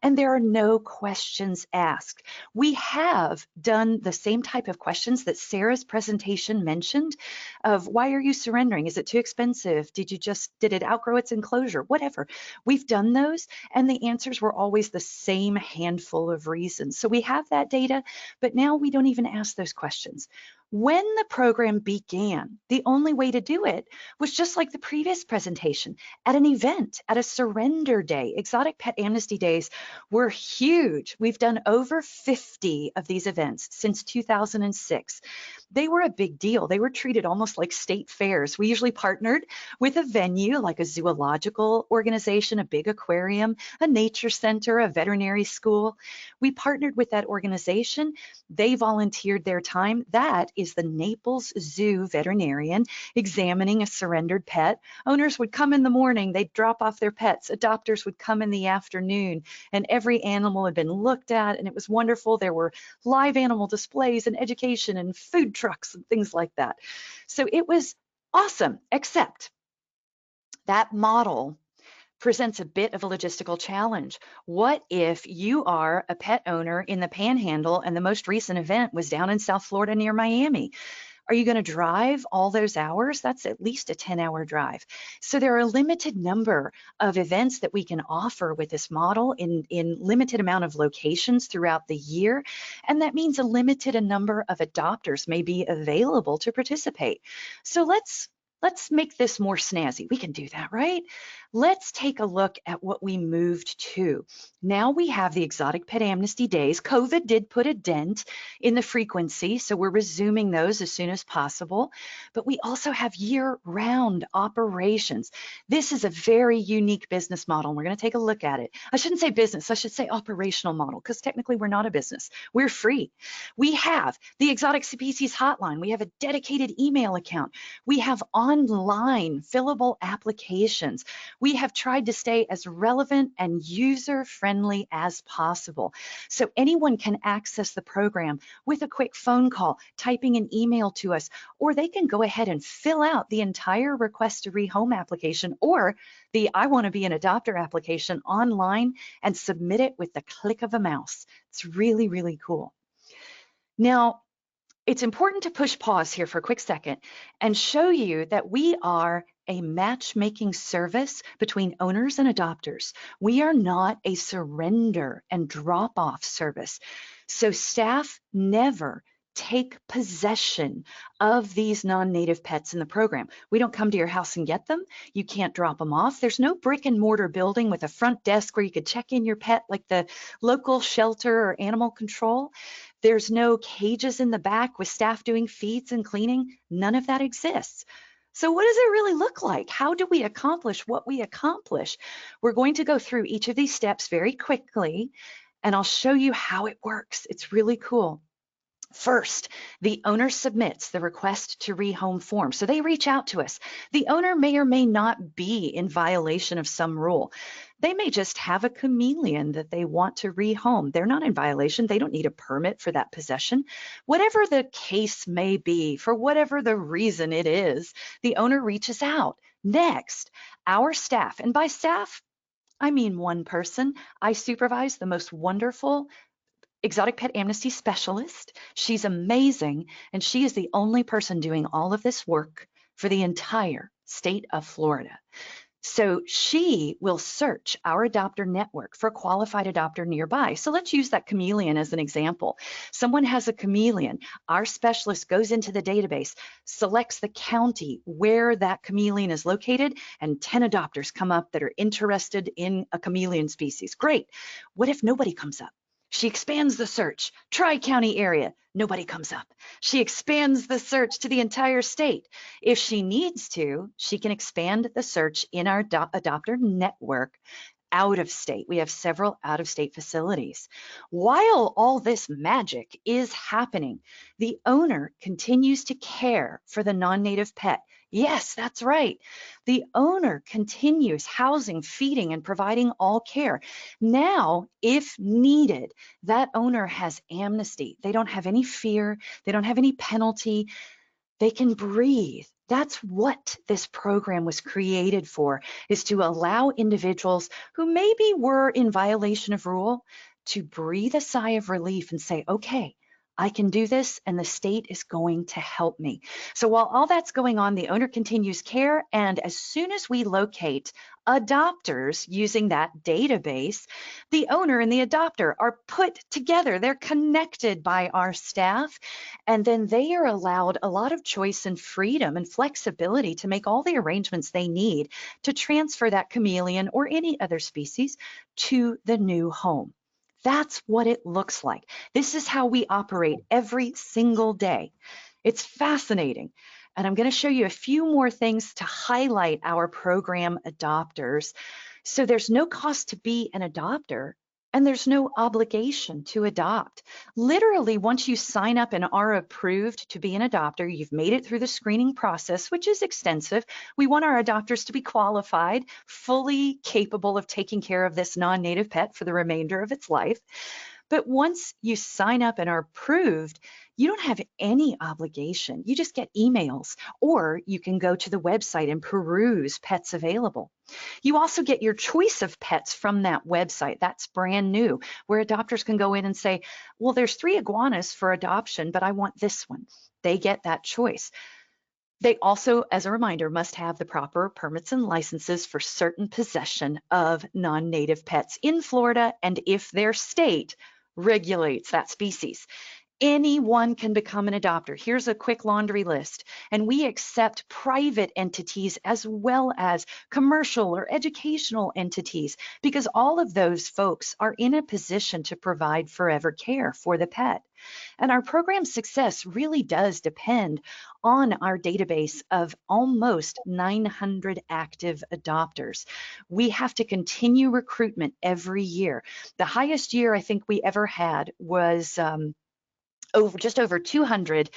And there are no questions asked. We have done the same type of questions that Sarah's presentation mentioned of why are you surrendering? Is it too expensive? Did it outgrow its enclosure? Whatever. We've done those and the answers were always the same handful of reasons. So we have that data, but now we don't even ask those questions. When the program began, the only way to do it was just like the previous presentation, at an event, at a surrender day. Exotic Pet Amnesty Days were huge. We've done over 50 of these events since 2006. They were a big deal. They were treated almost like state fairs. We usually partnered with a venue like a zoological organization, a big aquarium, a nature center, a veterinary school. We partnered with that organization. They volunteered their time. That is the Naples Zoo veterinarian examining a surrendered pet. Owners would come in the morning, they'd drop off their pets. Adopters would come in the afternoon, and every animal had been looked at, and it was wonderful. There were live animal displays and education and food trucks and things like that. So it was awesome, except that model presents a bit of a logistical challenge. What if you are a pet owner in the Panhandle and the most recent event was down in South Florida near Miami? Are you going to drive all those hours? That's at least a 10-hour drive. So there are a limited number of events that we can offer with this model in limited amount of locations throughout the year. And that means a limited number of adopters may be available to participate. So let's make this more snazzy. We can do that, right? Let's take a look at what we moved to. Now we have the Exotic Pet Amnesty Days. COVID did put a dent in the frequency, so we're resuming those as soon as possible. But we also have year-round operations. This is a very unique business model, and we're going to take a look at it. I shouldn't say business, I should say operational model, because technically we're not a business. We're free. We have the Exotic Species Hotline. We have a dedicated email account. We have online fillable applications. We have tried to stay as relevant and user-friendly as possible. So anyone can access the program with a quick phone call, typing an email to us, or they can go ahead and fill out the entire request to rehome application or the I want to be an adopter application online and submit it with the click of a mouse. It's really, really cool. Now, it's important to push pause here for a quick second and show you that we are a matchmaking service between owners and adopters. We are not a surrender and drop-off service. So staff never take possession of these non-native pets in the program. We don't come to your house and get them. You can't drop them off. There's no brick and mortar building with a front desk where you could check in your pet like the local shelter or animal control. There's no cages in the back with staff doing feeds and cleaning. None of that exists. So what does it really look like? How do we accomplish what we accomplish? We're going to go through each of these steps very quickly, and I'll show you how it works. It's really cool. First, the owner submits the request to rehome form. So they reach out to us. The owner may or may not be in violation of some rule. They may just have a chameleon that they want to rehome. They're not in violation. They don't need a permit for that possession. Whatever the case may be, for whatever the reason it is, the owner reaches out. Next, our staff, and by staff, I mean one person. I supervise the most wonderful Exotic Pet Amnesty specialist. She's amazing, and she is the only person doing all of this work for the entire state of Florida. So she will search our adopter network for a qualified adopter nearby. So let's use that chameleon as an example. Someone has a chameleon. Our specialist goes into the database, selects the county where that chameleon is located, and 10 adopters come up that are interested in a chameleon species. Great. What if nobody comes up? She expands the search, Tri-County area, nobody comes up. She expands the search to the entire state. If she needs to, she can expand the search in our adopter network out of state. We have several out of state facilities. While all this magic is happening, the owner continues to care for the non-native pet. Yes, that's right. The owner continues housing, feeding, and providing all care. Now, if needed, that owner has amnesty. They don't have any fear. They don't have any penalty. They can breathe. That's what this program was created for, is to allow individuals who maybe were in violation of rule to breathe a sigh of relief and say, okay, I can do this, and the state is going to help me. So while all that's going on, the owner continues care, and as soon as we locate adopters using that database, the owner and the adopter are put together. They're connected by our staff, and then they are allowed a lot of choice and freedom and flexibility to make all the arrangements they need to transfer that chameleon or any other species to the new home. That's what it looks like. This is how we operate every single day. It's fascinating. And I'm going to show you a few more things to highlight our program adopters. So there's no cost to be an adopter, and there's no obligation to adopt. Literally, once you sign up and are approved to be an adopter, you've made it through the screening process, which is extensive. We want our adopters to be qualified, fully capable of taking care of this non-native pet for the remainder of its life. But once you sign up and are approved, you don't have any obligation. You just get emails, or you can go to the website and peruse pets available. You also get your choice of pets from that website. That's brand new, where adopters can go in and say, well, there's 3 iguanas for adoption, but I want this one. They get that choice. They also, as a reminder, must have the proper permits and licenses for certain possession of non-native pets in Florida, and if their state regulates that species. Anyone can become an adopter. Here's a quick laundry list. And we accept private entities as well as commercial or educational entities, because all of those folks are in a position to provide forever care for the pet. And our program success really does depend on our database of almost 900 active adopters. We have to continue recruitment every year. The highest year I think we ever had was just over 200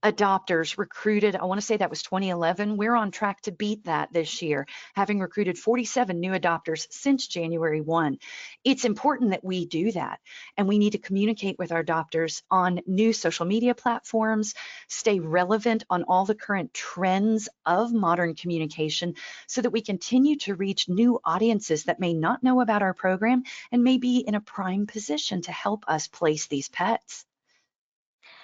adopters recruited. I want to say that was 2011. We're on track to beat that this year, having recruited 47 new adopters since January 1. It's important that we do that, and we need to communicate with our adopters on new social media platforms, stay relevant on all the current trends of modern communication, so that we continue to reach new audiences that may not know about our program and may be in a prime position to help us place these pets.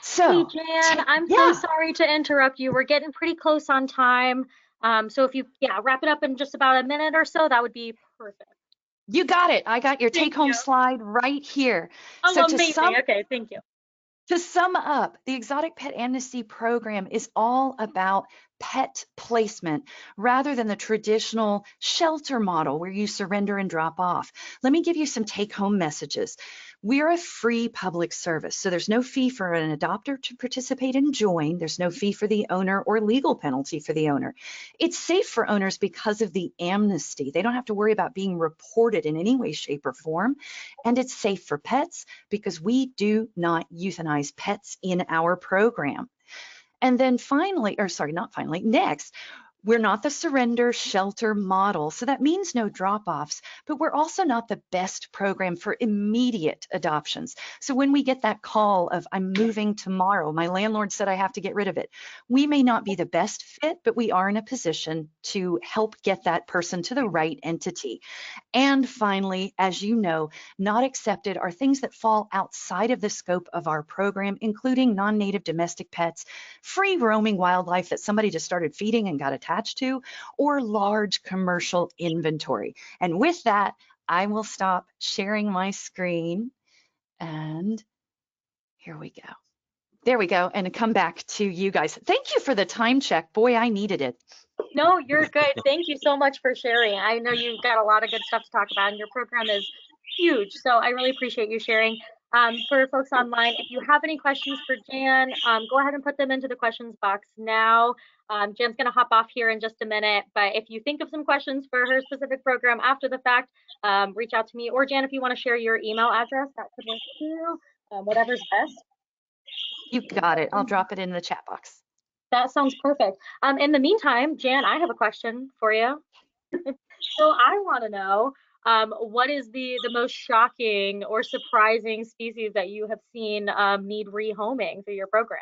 Hey, So, Jan, I'm so yeah, sorry to interrupt you. We're getting pretty close on time. So if you, yeah, wrap it up in just about a minute or so, that would be perfect. you got it. I got your Thank take-home you. slide right here. So Oh, amazing. Okay, thank you. to sum up, the Exotic Pet Amnesty Program is all about pet placement rather than the traditional shelter model where you surrender and drop off. Let me give you some take-home messages. We're a free public service, so there's no fee for an adopter to participate and join. There's no fee for the owner or legal penalty for the owner. It's safe for owners because of the amnesty. They don't have to worry about being reported in any way, shape, or form. And it's safe for pets because we do not euthanize pets in our program. And then finally, or sorry, not finally, next, we're not the surrender shelter model. So that means no drop-offs, but we're also not the best program for immediate adoptions. So when we get that call of, I'm moving tomorrow, my landlord said I have to get rid of it, we may not be the best fit, but we are in a position to help get that person to the right entity. And finally, as you know, not accepted are things that fall outside of the scope of our program, including non-native domestic pets, free roaming wildlife that somebody just started feeding and got attached to, or large commercial inventory. And with that, I will stop sharing my screen. And here we go. There we go. And come back to you guys. Thank you for the time check. Boy, I needed it. No, you're good. Thank you so much for sharing. I know you've got a lot of good stuff to talk about, and your program is huge. So I really appreciate you sharing. For folks online, if you have any questions for Jan, go ahead and put them into the questions box now. Jan's going to hop off here in just a minute, but if you think of some questions for her specific program after the fact, reach out to me, or Jan, if you want to share your email address, that could work too. Whatever's best. You got it. I'll drop it in the chat box. That sounds perfect. In the meantime, Jan, I have a question for you. So I want to know, what is the most shocking or surprising species that you have seen need rehoming through your program?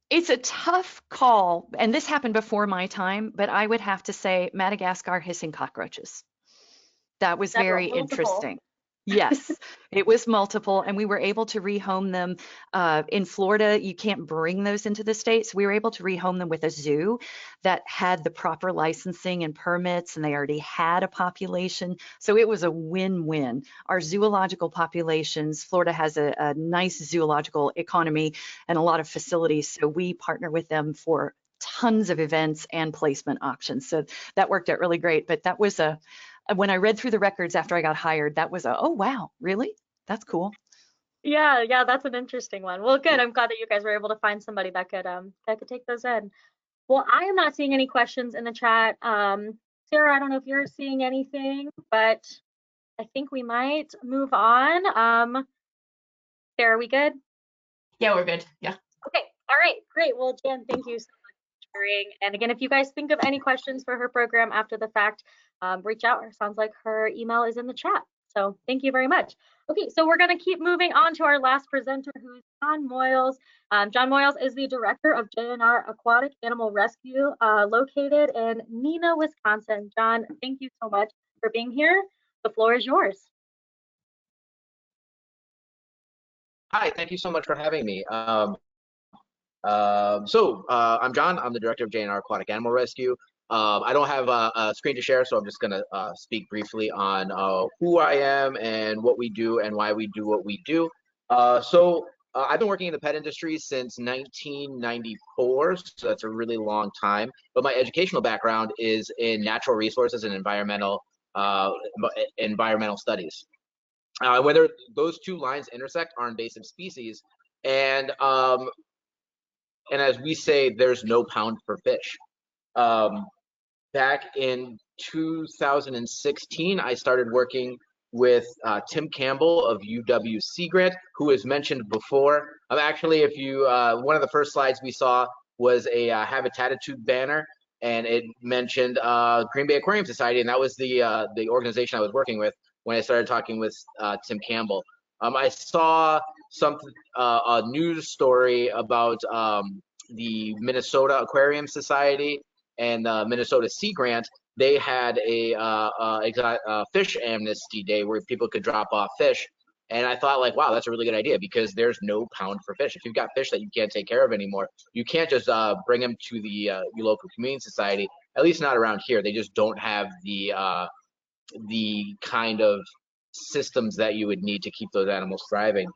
It's a tough call, and this happened before my time, but I would have to say Madagascar hissing cockroaches. That was Several, very multiple. interesting. Yes, it was multiple, and we were able to rehome them. In Florida, you can't bring those into the States. We were able to rehome them with a zoo that had the proper licensing and permits, and they already had a population. So it was a win-win. Our zoological populations, Florida has a nice zoological economy and a lot of facilities. So we partner with them for tons of events and placement auctions. So that worked out really great. But that was when I read through the records after I got hired, that was oh wow, really? That's cool. Yeah, yeah, that's an interesting one. Well, good. I'm glad that you guys were able to find somebody that could take those in. Well, I am not seeing any questions in the chat. Sarah, I don't know if you're seeing anything, but I think we might move on. Sarah, are we good? Yeah, we're good. Yeah. Okay. All right. Great. Well, Jan, thank you so much for sharing. And again, if you guys think of any questions for her program after the fact, reach out. It sounds like her email is in the chat. So thank you very much. Okay, so we're going to keep moving on to our last presenter, who's John Moyles. John Moyles is the director of JNR Aquatic Animal Rescue, located in Neenah, Wisconsin. John, thank you so much for being here. The floor is yours. Hi, thank you so much for having me. I'm John. I'm the director of JNR Aquatic Animal Rescue. I don't have a screen to share, so I'm just going to speak briefly on who I am and what we do and why we do what we do. I've been working in the pet industry since 1994, so that's a really long time. But my educational background is in natural resources and environmental studies. Whether those two lines intersect are invasive species, and as we say, there's no pound for fish. Back in 2016, I started working with Tim Campbell of UW Sea Grant, who was mentioned before. Actually, if you one of the first slides we saw was a Habitatitude banner, and it mentioned Green Bay Aquarium Society, and that was the organization I was working with when I started talking with Tim Campbell. I saw a news story about the Minnesota Aquarium Society and Minnesota Sea Grant. They had a fish amnesty day where people could drop off fish. And I thought, like, wow, that's a really good idea, because there's no pound for fish. If you've got fish that you can't take care of anymore, you can't just bring them to the your local humane society. At least not around here. They just don't have the kind of systems that you would need to keep those animals thriving.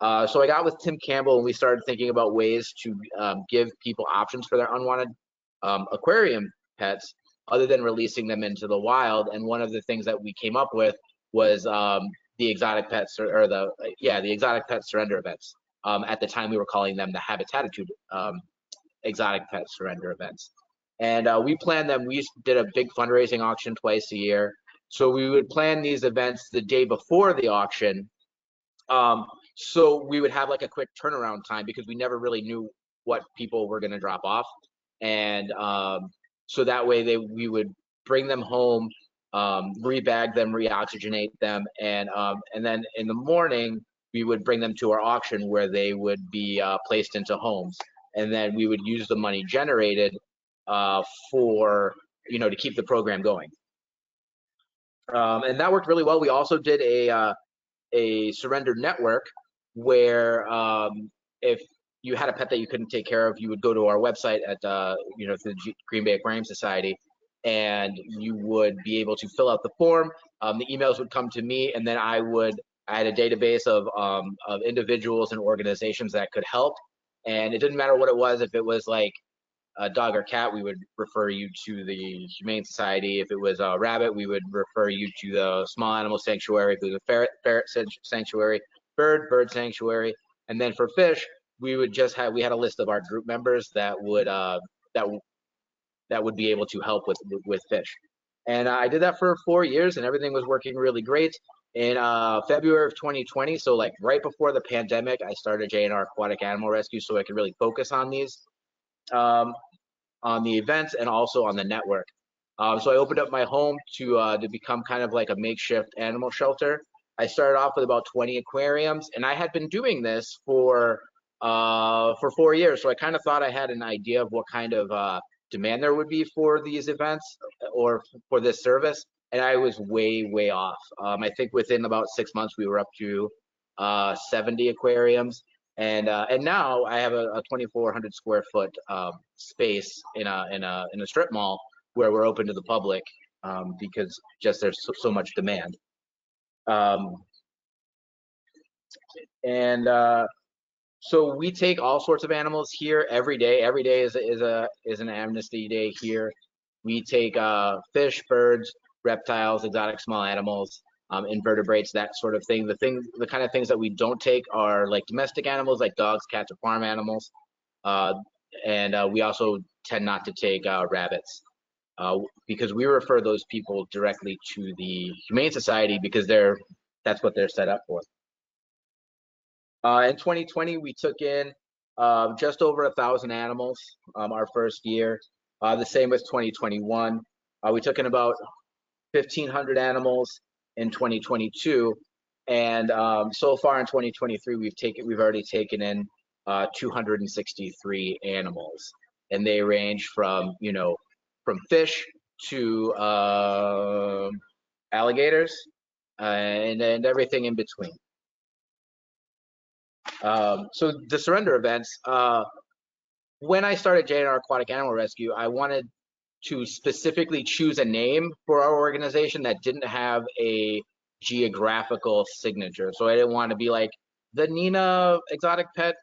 So I got with Tim Campbell, and we started thinking about ways to give people options for their unwanted aquarium pets, other than releasing them into the wild. And one of the things that we came up with was the exotic pets, the exotic pet surrender events. At the time, we were calling them the Habitatitude exotic pet surrender events. And we planned them. We did a big fundraising auction twice a year. So we would plan these events the day before the auction. So we would have like a quick turnaround time, because we never really knew what people were going to drop off. And so that way we would bring them home, rebag them, reoxygenate them, and then in the morning we would bring them to our auction, where they would be placed into homes, and then we would use the money generated for to keep the program going. And that worked really well. We also did a surrender network, where if you had a pet that you couldn't take care of, you would go to our website at the Green Bay Aquarium Society, and you would be able to fill out the form. The emails would come to me, and then I had a database of individuals and organizations that could help. And it didn't matter what it was. If it was like a dog or cat, we would refer you to the Humane Society. If it was a rabbit, we would refer you to the Small Animal Sanctuary. If it was a ferret sanctuary, bird sanctuary. And then for fish, we had a list of our group members that would be able to help with fish. And I did that for 4 years, and everything was working really great. In February of 2020, so like right before the pandemic, I started JNR Aquatic Animal Rescue, so I could really focus on these, on the events and also on the network. So I opened up my home to become kind of like a makeshift animal shelter. I started off with about 20 aquariums, and I had been doing this for 4 years. So I kind of thought I had an idea of what kind of demand there would be for these events or for this service. and I was way off. I think within about 6 months we were up to 70 aquariums, and now I have a 2,400 square foot space in a strip mall where we're open to the public, because just there's so much demand. And so we take all sorts of animals here every day. Every day is an amnesty day here. We take fish, birds, reptiles, exotic small animals, invertebrates, that sort of thing. The kind of things that we don't take are like domestic animals, like dogs, cats, or farm animals. And we also tend not to take rabbits, because we refer those people directly to the Humane Society because that's what they're set up for. In 2020, we took in just over 1,000 animals our first year. The same with 2021. We took in about 1,500 animals in 2022, and so far in 2023, we've already taken in 263 animals, and they range from from fish to alligators and everything in between. So the surrender events, when I started JNR Aquatic Animal Rescue, I wanted to specifically choose a name for our organization that didn't have a geographical signature. So I didn't want to be like the Nina Exotic Pet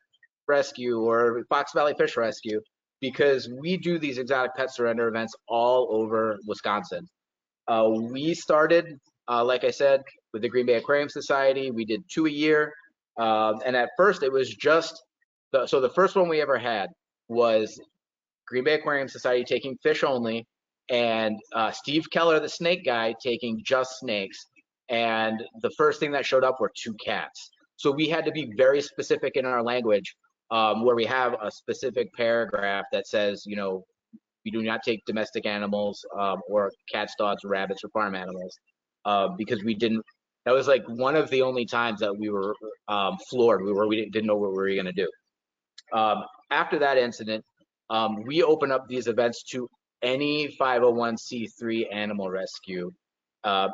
Rescue or Fox Valley Fish Rescue, because we do these exotic pet surrender events all over Wisconsin. We started, like I said, with the Green Bay Aquarium Society. We did 2 a year. And at first it was just, so the first one we ever had was Green Bay Aquarium Society taking fish only, and Steve Keller, the snake guy, taking just snakes. And the first thing that showed up were 2 cats. So we had to be very specific in our language, where we have a specific paragraph that says, we do not take domestic animals, or cats, dogs, rabbits, or farm animals, because we didn't. That was like one of the only times that we were floored. We didn't know what we were going to do. After that incident, we open up these events to any 501c3 animal rescue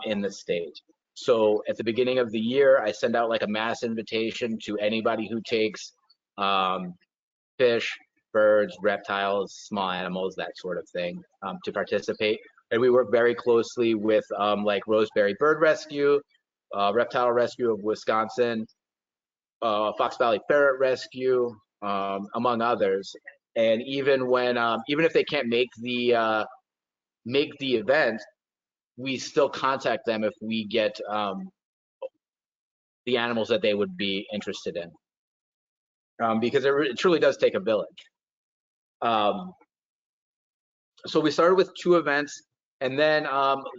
in the state. So at the beginning of the year, I send out like a mass invitation to anybody who takes fish, birds, reptiles, small animals, that sort of thing, to participate. And we work very closely with like Roseberry Bird Rescue, Reptile Rescue of Wisconsin, Fox Valley Ferret Rescue, among others. And even if they can't make the event, we still contact them if we get the animals that they would be interested in, because it truly does take a village. So we started with 2 events, and then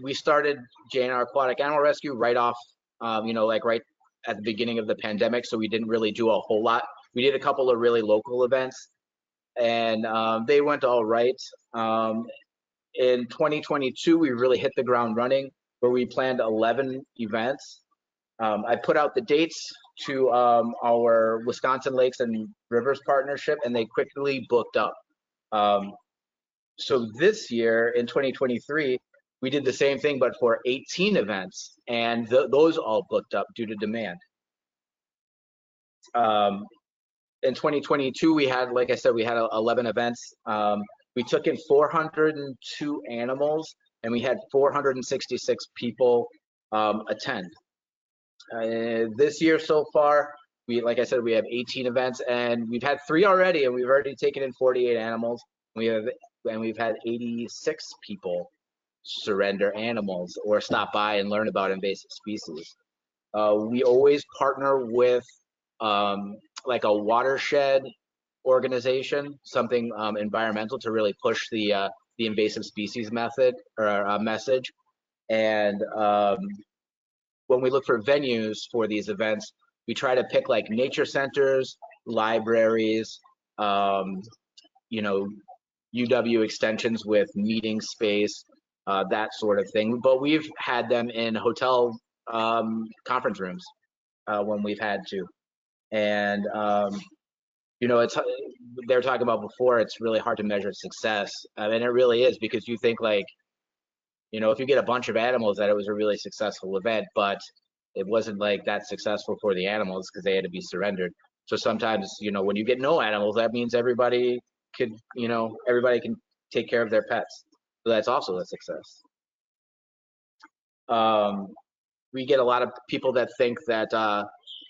we started JNR Aquatic Animal Rescue right off, like right at the beginning of the pandemic. So we didn't really do a whole lot. We did a couple of really local events, and they went all right. In 2022, we really hit the ground running, where we planned 11 events. I put out the dates to our Wisconsin Lakes and Rivers partnership, and they quickly booked up. So this year in 2023, we did the same thing, but for 18 events, and those all booked up due to demand. In 2022, we had, like I said, we had 11 events. We took in 402 animals, and we had 466 people attend. This year so far, like I said, we have 18 events, and we've had 3 already, and we've already taken in 48 animals. We've had 86 people surrender animals or stop by and learn about invasive species. We always partner with like a watershed organization, something environmental, to really push the invasive species method or message. And when we look for venues for these events, we try to pick like nature centers, libraries, UW extensions with meeting space, that sort of thing. But we've had them in hotel conference rooms when we've had to. And it's, they were talking about before, it's really hard to measure success. And it really is, because you think like, You know, if you get a bunch of animals, that it was a really successful event, but it wasn't like that successful for the animals because they had to be surrendered. So sometimes, you know, when you get no animals, that means everybody could, you know, everybody can take care of their pets. So that's also a success. We get a lot of people that think that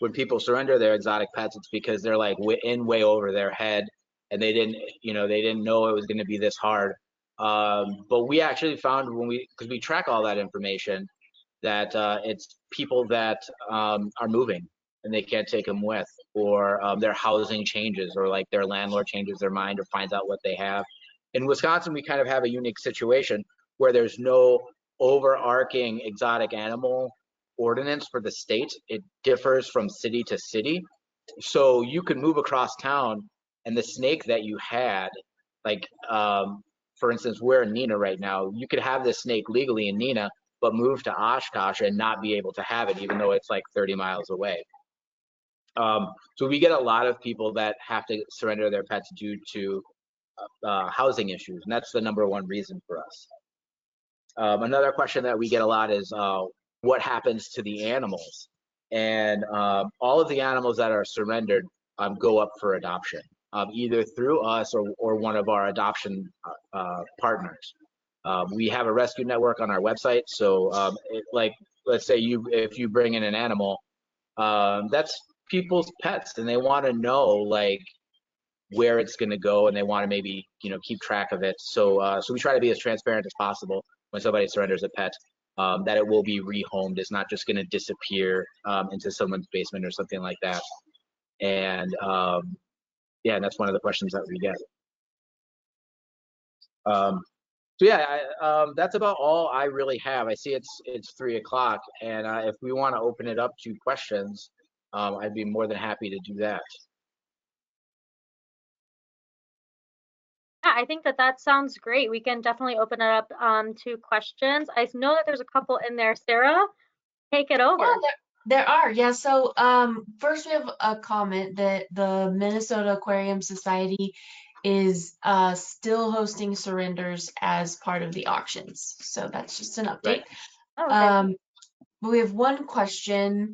when people surrender their exotic pets, it's because they're like way over their head, and they didn't, you know, they didn't know it was going to be this hard. But we actually found because we track all that information, that it's people that are moving and they can't take them with, or their housing changes, or like their landlord changes their mind or finds out what they have. In Wisconsin, we kind of have a unique situation where there's no overarching exotic animal ordinance for the state. It differs from city to city. So you can move across town and the snake that you had, like, for instance, we're in Neenah right now. You could have this snake legally in Neenah, but move to Oshkosh and not be able to have it, even though it's like 30 miles away. So we get a lot of people that have to surrender their pets due to housing issues, and that's the #1 reason for us. Another question that we get a lot is what happens to the animals? And all of the animals that are surrendered go up for adoption, either through us or one of our adoption partners. We have a rescue network on our website. So like, let's say if you bring in an animal, that's people's pets, and they want to know like where it's going to go, and they want to maybe, you know, keep track of it. So so we try to be as transparent as possible when somebody surrenders a pet, that it will be rehomed. It's not just going to disappear into someone's basement or something like that. And yeah, and that's one of the questions that we get. So yeah, that's about all I really have. I see it's 3 o'clock, and if we want to open it up to questions, I'd be more than happy to do that. Yeah, I think that sounds great. We can definitely open it up to questions. I know that there's a couple in there. Sarah, take it over. Yeah, there are. Yeah. So first we have a comment that the Minnesota Aquarium Society is still hosting surrenders as part of the auctions. So that's just an update. Right. Oh, okay. But we have one question.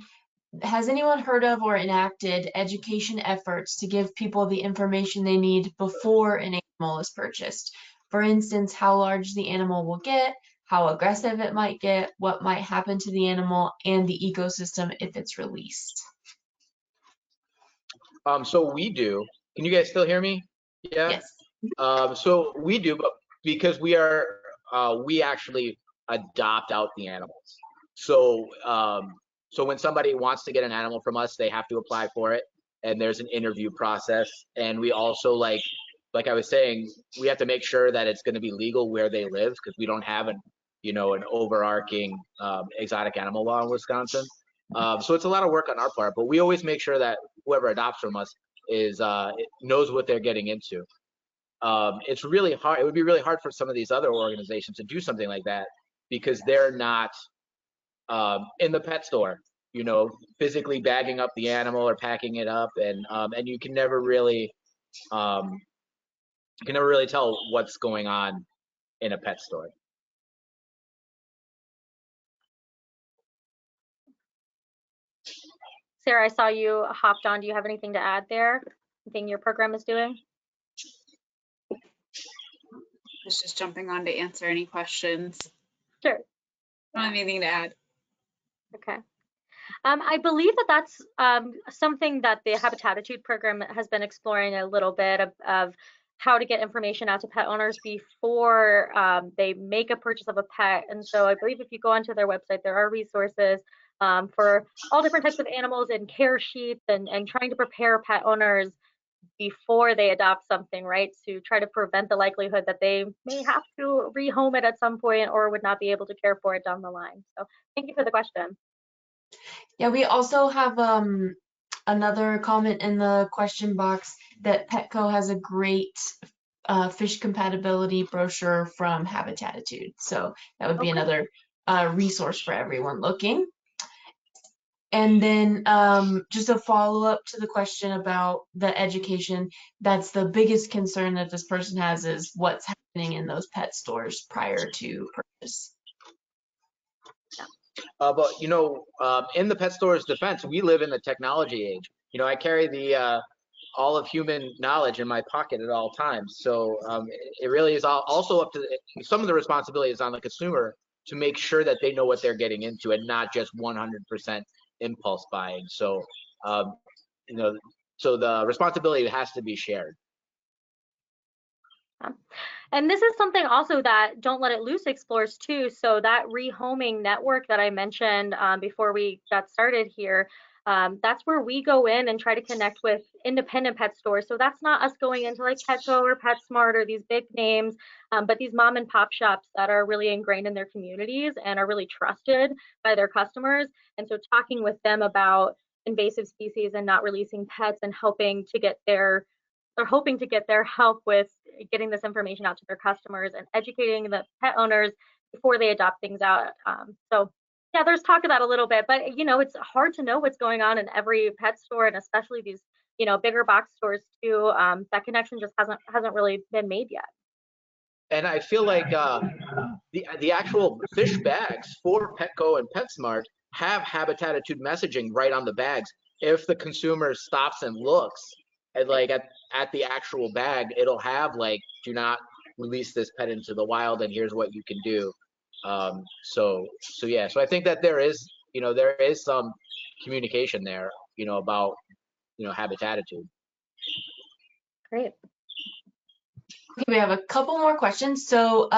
Has anyone heard of or enacted education efforts to give people the information they need before an animal is purchased? For instance, how large the animal will get, how aggressive it might get, what might happen to the animal, and the ecosystem if it's released. So we do. Can you guys still hear me? Yeah. Yes. So we do, but because we actually adopt out the animals. So so when somebody wants to get an animal from us, they have to apply for it, and there's an interview process. And we also, like I was saying, we have to make sure that it's going to be legal where they live, because we don't have an overarching exotic animal law in Wisconsin. So it's a lot of work on our part, but we always make sure that whoever adopts from us knows what they're getting into. It's really hard. It would be really hard for some of these other organizations to do something like that, because they're not in the pet store, physically bagging up the animal or packing it up, and you can never really tell what's going on in a pet store. Sarah, I saw you hopped on. Do you have anything to add there? Anything your program is doing? I was just jumping on to answer any questions. Sure. I don't have anything to add. Okay. I believe that's something that the Habitatitude program has been exploring a little bit of how to get information out to pet owners before they make a purchase of a pet. And so I believe if you go onto their website, there are resources for all different types of animals and care sheets, and trying to prepare pet owners before they adopt something, right? To try to prevent the likelihood that they may have to rehome it at some point or would not be able to care for it down the line. So thank you for the question. Yeah, we also have another comment in the question box that Petco has a great fish compatibility brochure from Habitatitude. So that would be another resource for everyone looking. And then just a follow-up to the question about the education, that's the biggest concern that this person has, is what's happening in those pet stores prior to purchase. But in the pet store's defense, we live in the technology age. I carry the all of human knowledge in my pocket at all times. So it really is also up to some of the responsibility is on the consumer to make sure that they know what they're getting into and not just 100% impulse buying. So um, you know, so the responsibility has to be shared. And this is something also that Don't Let It Loose explores too. So that rehoming network that I mentioned before we got started here, that's where we go in and try to connect with independent pet stores. So that's not us going into like Petco or PetSmart or these big names, but these mom and pop shops that are really ingrained in their communities and are really trusted by their customers. And so talking with them about invasive species and not releasing pets and helping to get their they're hoping to get their help with getting this information out to their customers and educating the pet owners before they adopt things out. So yeah, there's talk of that a little bit, but it's hard to know what's going on in every pet store, and especially these bigger box stores too. That connection just hasn't really been made yet. And I feel like the actual fish bags for Petco and PetSmart have habitattitude messaging right on the bags. If the consumer stops and looks at the actual bag, it'll have like, do not release this pet into the wild, and here's what you can do. So yeah, so I think that there is some communication there, about habitattitude. Great. Okay, we have a couple more questions. So,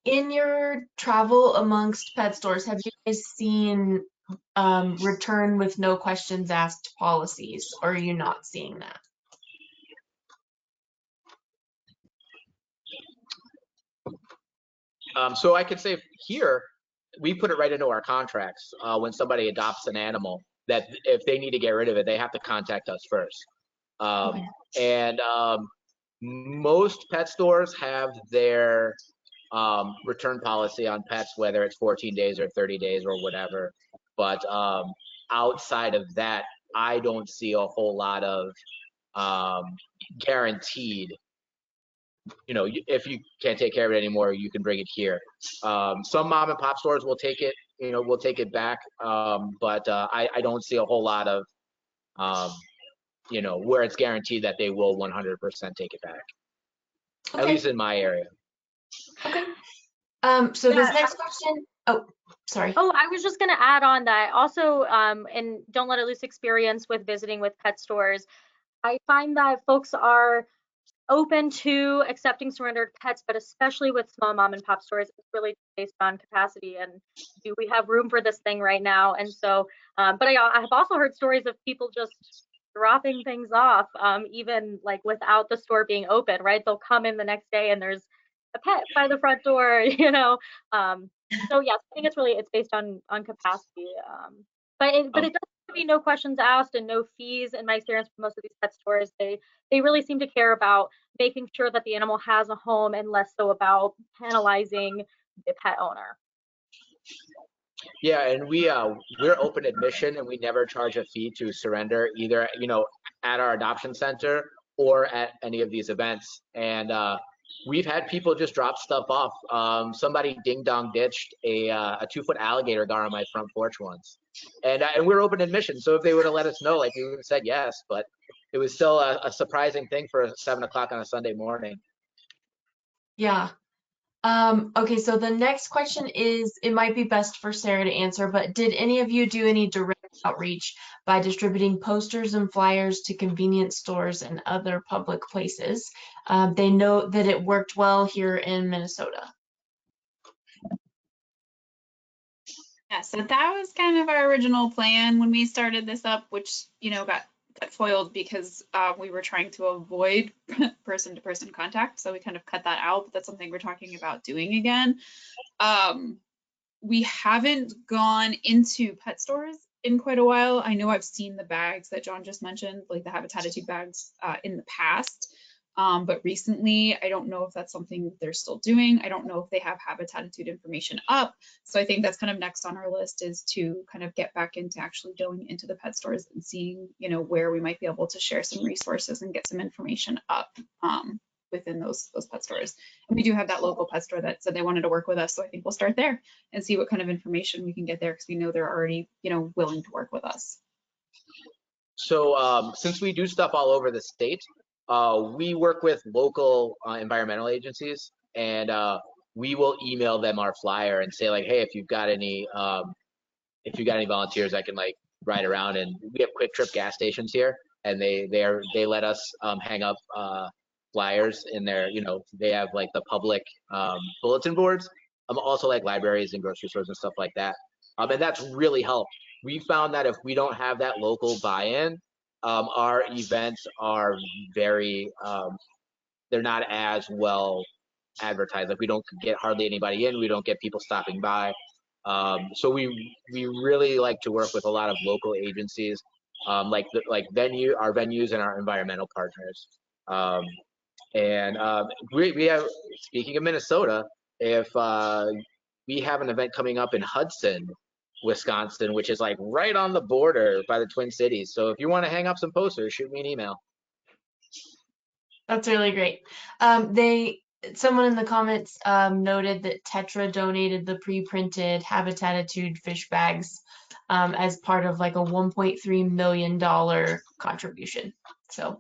in your travel amongst pet stores, have you guys seen return with no questions asked policies, or are you not seeing that? So I could say here, we put it right into our contracts when somebody adopts an animal that if they need to get rid of it, they have to contact us first. Okay. And most pet stores have their return policy on pets, whether it's 14 days or 30 days or whatever. But outside of that, I don't see a whole lot of guaranteed, if you can't take care of it anymore, you can bring it here. Some mom and pop stores will take it, will take it back. But I don't see a whole lot of, where it's guaranteed that they will 100% take it back. Okay. At least in my area. Okay. So this next question, oh, sorry. Oh, I was just going to add on that also, in Don't Let It Loose experience with visiting with pet stores, I find that folks are open to accepting surrendered pets, but especially with small mom and pop stores, it's really based on capacity and do we have room for this thing right now? And so, but I have also heard stories of people just dropping things off, even like without the store being open, right? They'll come in the next day and there's a pet by the front door, So yes, I think it's based on capacity, but it does be no questions asked and no fees. In my experience with most of these pet stores, they really seem to care about making sure that the animal has a home and less so about penalizing the pet owner. Yeah, and we're open admission, and we never charge a fee to surrender either, at our adoption center or at any of these events. And we've had people just drop stuff off. Somebody ding dong ditched a 2-foot alligator gar on my front porch once, and we're open admission. So if they would have let us know, like, we would have said yes, but it was still a surprising thing for 7 o'clock on a Sunday morning. Yeah. Okay, so the next question is, it might be best for Sarah to answer, but did any of you do any direct outreach by distributing posters and flyers to convenience stores and other public places? They know that it worked well here in Minnesota. Yeah, so that was kind of our original plan when we started this up, which, got foiled because we were trying to avoid person-to-person contact. So we kind of cut that out, but that's something we're talking about doing again. We haven't gone into pet stores in quite a while. I know I've seen the bags that John just mentioned, like the habitattitude bags in the past. But recently, I don't know if that's something they're still doing. I don't know if they have habitattitude information up. So I think that's kind of next on our list, is to kind of get back into actually going into the pet stores and seeing, where we might be able to share some resources and get some information up. within those pet stores. And we do have that local pet store that said they wanted to work with us, so I think we'll start there and see what kind of information we can get there, because we know they're already, you know, willing to work with us. So since we do stuff all over the state, we work with local environmental agencies, and we will email them our flyer and say like, hey, if you've got any volunteers that can like ride around, and we have Quick Trip gas stations here, and they let us hang up flyers in their, you know, they have like the public bulletin boards, also like libraries and grocery stores and stuff like that, and that's really helped. We found that if we don't have that local buy-in, our events are very they're not as well advertised. Like we don't get hardly anybody in, we don't get people stopping by. So we really like to work with a lot of local agencies, like our venues and our environmental partners. And we have, speaking of Minnesota, if we have an event coming up in Hudson, Wisconsin, which is like right on the border by the Twin Cities. So if you want to hang up some posters, shoot me an email. That's really great. Someone in the comments noted that Tetra donated the pre-printed Habitatitude fish bags as part of like a $1.3 million contribution. So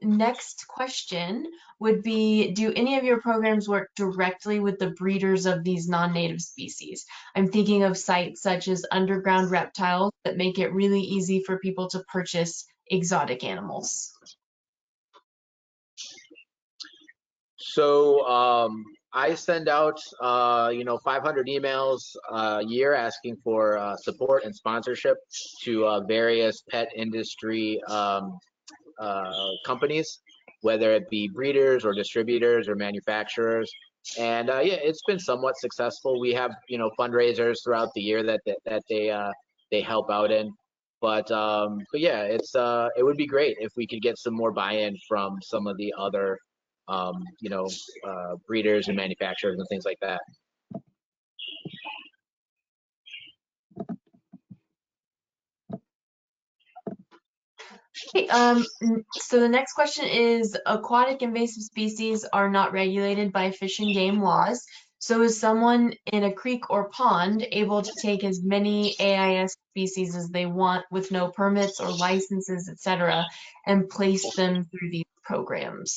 next question would be, do any of your programs work directly with the breeders of these non-native species? I'm thinking of sites such as Underground Reptiles that make it really easy for people to purchase exotic animals. So I send out 500 emails a year asking for support and sponsorship to various pet industry companies, whether it be breeders or distributors or manufacturers. And yeah, it's been somewhat successful. We have fundraisers throughout the year that they help out in. But yeah, it would be great if we could get some more buy-in from some of the other breeders and manufacturers and things like that. Okay, so the next question is, aquatic invasive species are not regulated by Fish and Game laws. So is someone in a creek or pond able to take as many AIS species as they want with no permits or licenses, etc., and place them through these programs?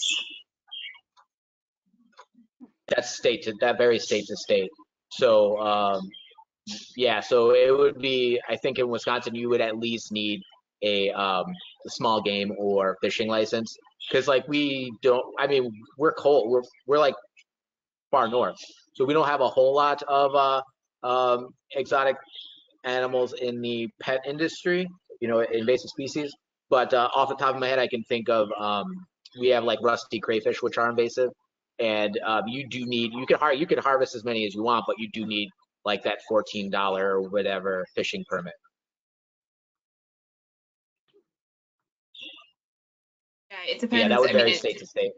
That's that varies state to state. So yeah, so it would be, I think in Wisconsin you would at least need a small game or fishing license, because like we don't, I mean, we're cold, we're like far north, so we don't have a whole lot of exotic animals in the pet industry, invasive species. But off the top of my head, I can think of we have like rusty crayfish, which are invasive, and you can harvest as many as you want, but you do need like that $14 or whatever fishing permit. Yeah, it depends. Yeah, that would vary state to state.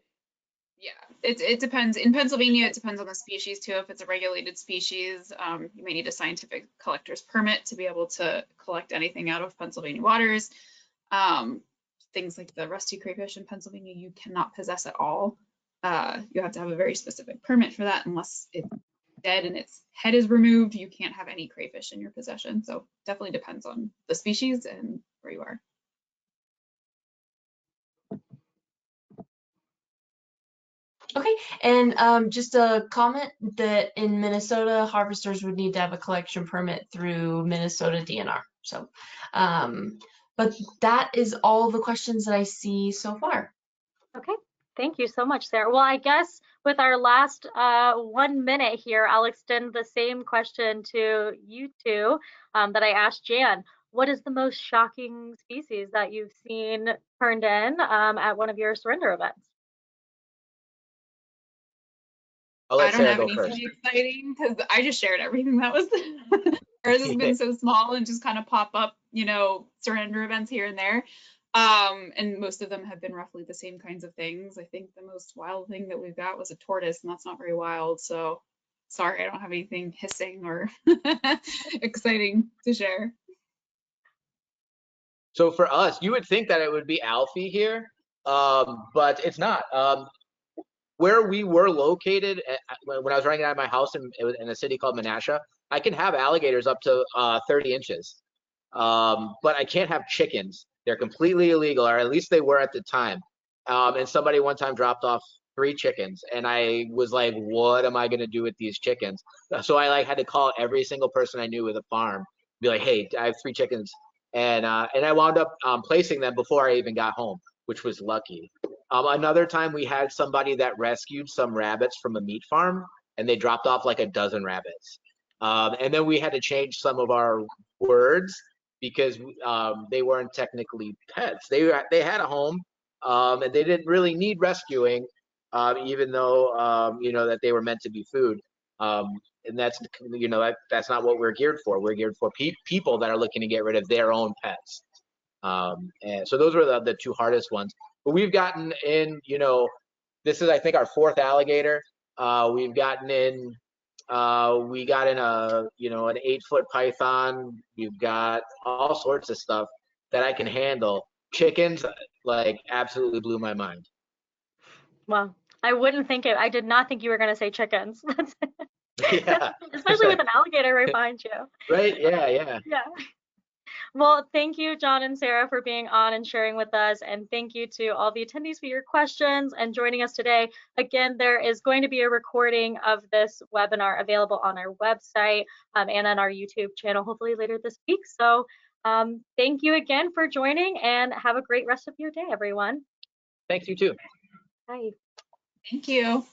Yeah, it depends. In Pennsylvania, it depends on the species too. If it's a regulated species, you may need a scientific collector's permit to be able to collect anything out of Pennsylvania waters. Things like the rusty crayfish in Pennsylvania, you cannot possess at all. You have to have a very specific permit for that. Unless it's dead and its head is removed, you can't have any crayfish in your possession. So definitely depends on the species and where you are. Okay, and just a comment that in Minnesota, harvesters would need to have a collection permit through Minnesota DNR. So, but that is all the questions that I see so far. Okay, thank you so much, Sarah. Well, I guess with our last 1 minute here, I'll extend the same question to you two that I asked Jan. What is the most shocking species that you've seen turned in at one of your surrender events? I'll let I don't Sarah have go anything first. exciting because I just shared everything that was ours has been so small and just kind of pop up, surrender events here and there. And most of them have been roughly the same kinds of things. I think the most wild thing that we've got was a tortoise, and that's not very wild. So sorry, I don't have anything hissing or exciting to share. So for us, you would think that it would be Alfie here, but it's not. Where we were located when I was running out of my house in a city called Menasha, I can have alligators up to 30 inches, but I can't have chickens. They're completely illegal, or at least they were at the time. And somebody one time dropped off 3 chickens, and I was like, "What am I gonna do with these chickens?" So I like had to call every single person I knew with a farm, be like, "Hey, I have 3 chickens," and I wound up placing them before I even got home, which was lucky. Another time we had somebody that rescued some rabbits from a meat farm, and they dropped off like a dozen rabbits. And then we had to change some of our words because they weren't technically pets. They had a home, and they didn't really need rescuing, even though you know that they were meant to be food. And that's you know that's not what we're geared for. We're geared for people that are looking to get rid of their own pets. And so those were the 2 hardest ones. But we've gotten in, you know, this is I think our 4th alligator. We've gotten in. We got in a you know an 8-foot python. We've got all sorts of stuff that I can handle. Chickens like absolutely blew my mind. Well, I wouldn't think it. I did not think you were going to say chickens. Yeah. Especially with an alligator right behind you. Right. Yeah. Yeah. Yeah. Well, thank you, John and Sarah, for being on and sharing with us. And thank you to all the attendees for your questions and joining us today. Again, there is going to be a recording of this webinar available on our website and on our YouTube channel, hopefully later this week. So thank you again for joining and have a great rest of your day, everyone. Thanks, you too. Bye. Thank you.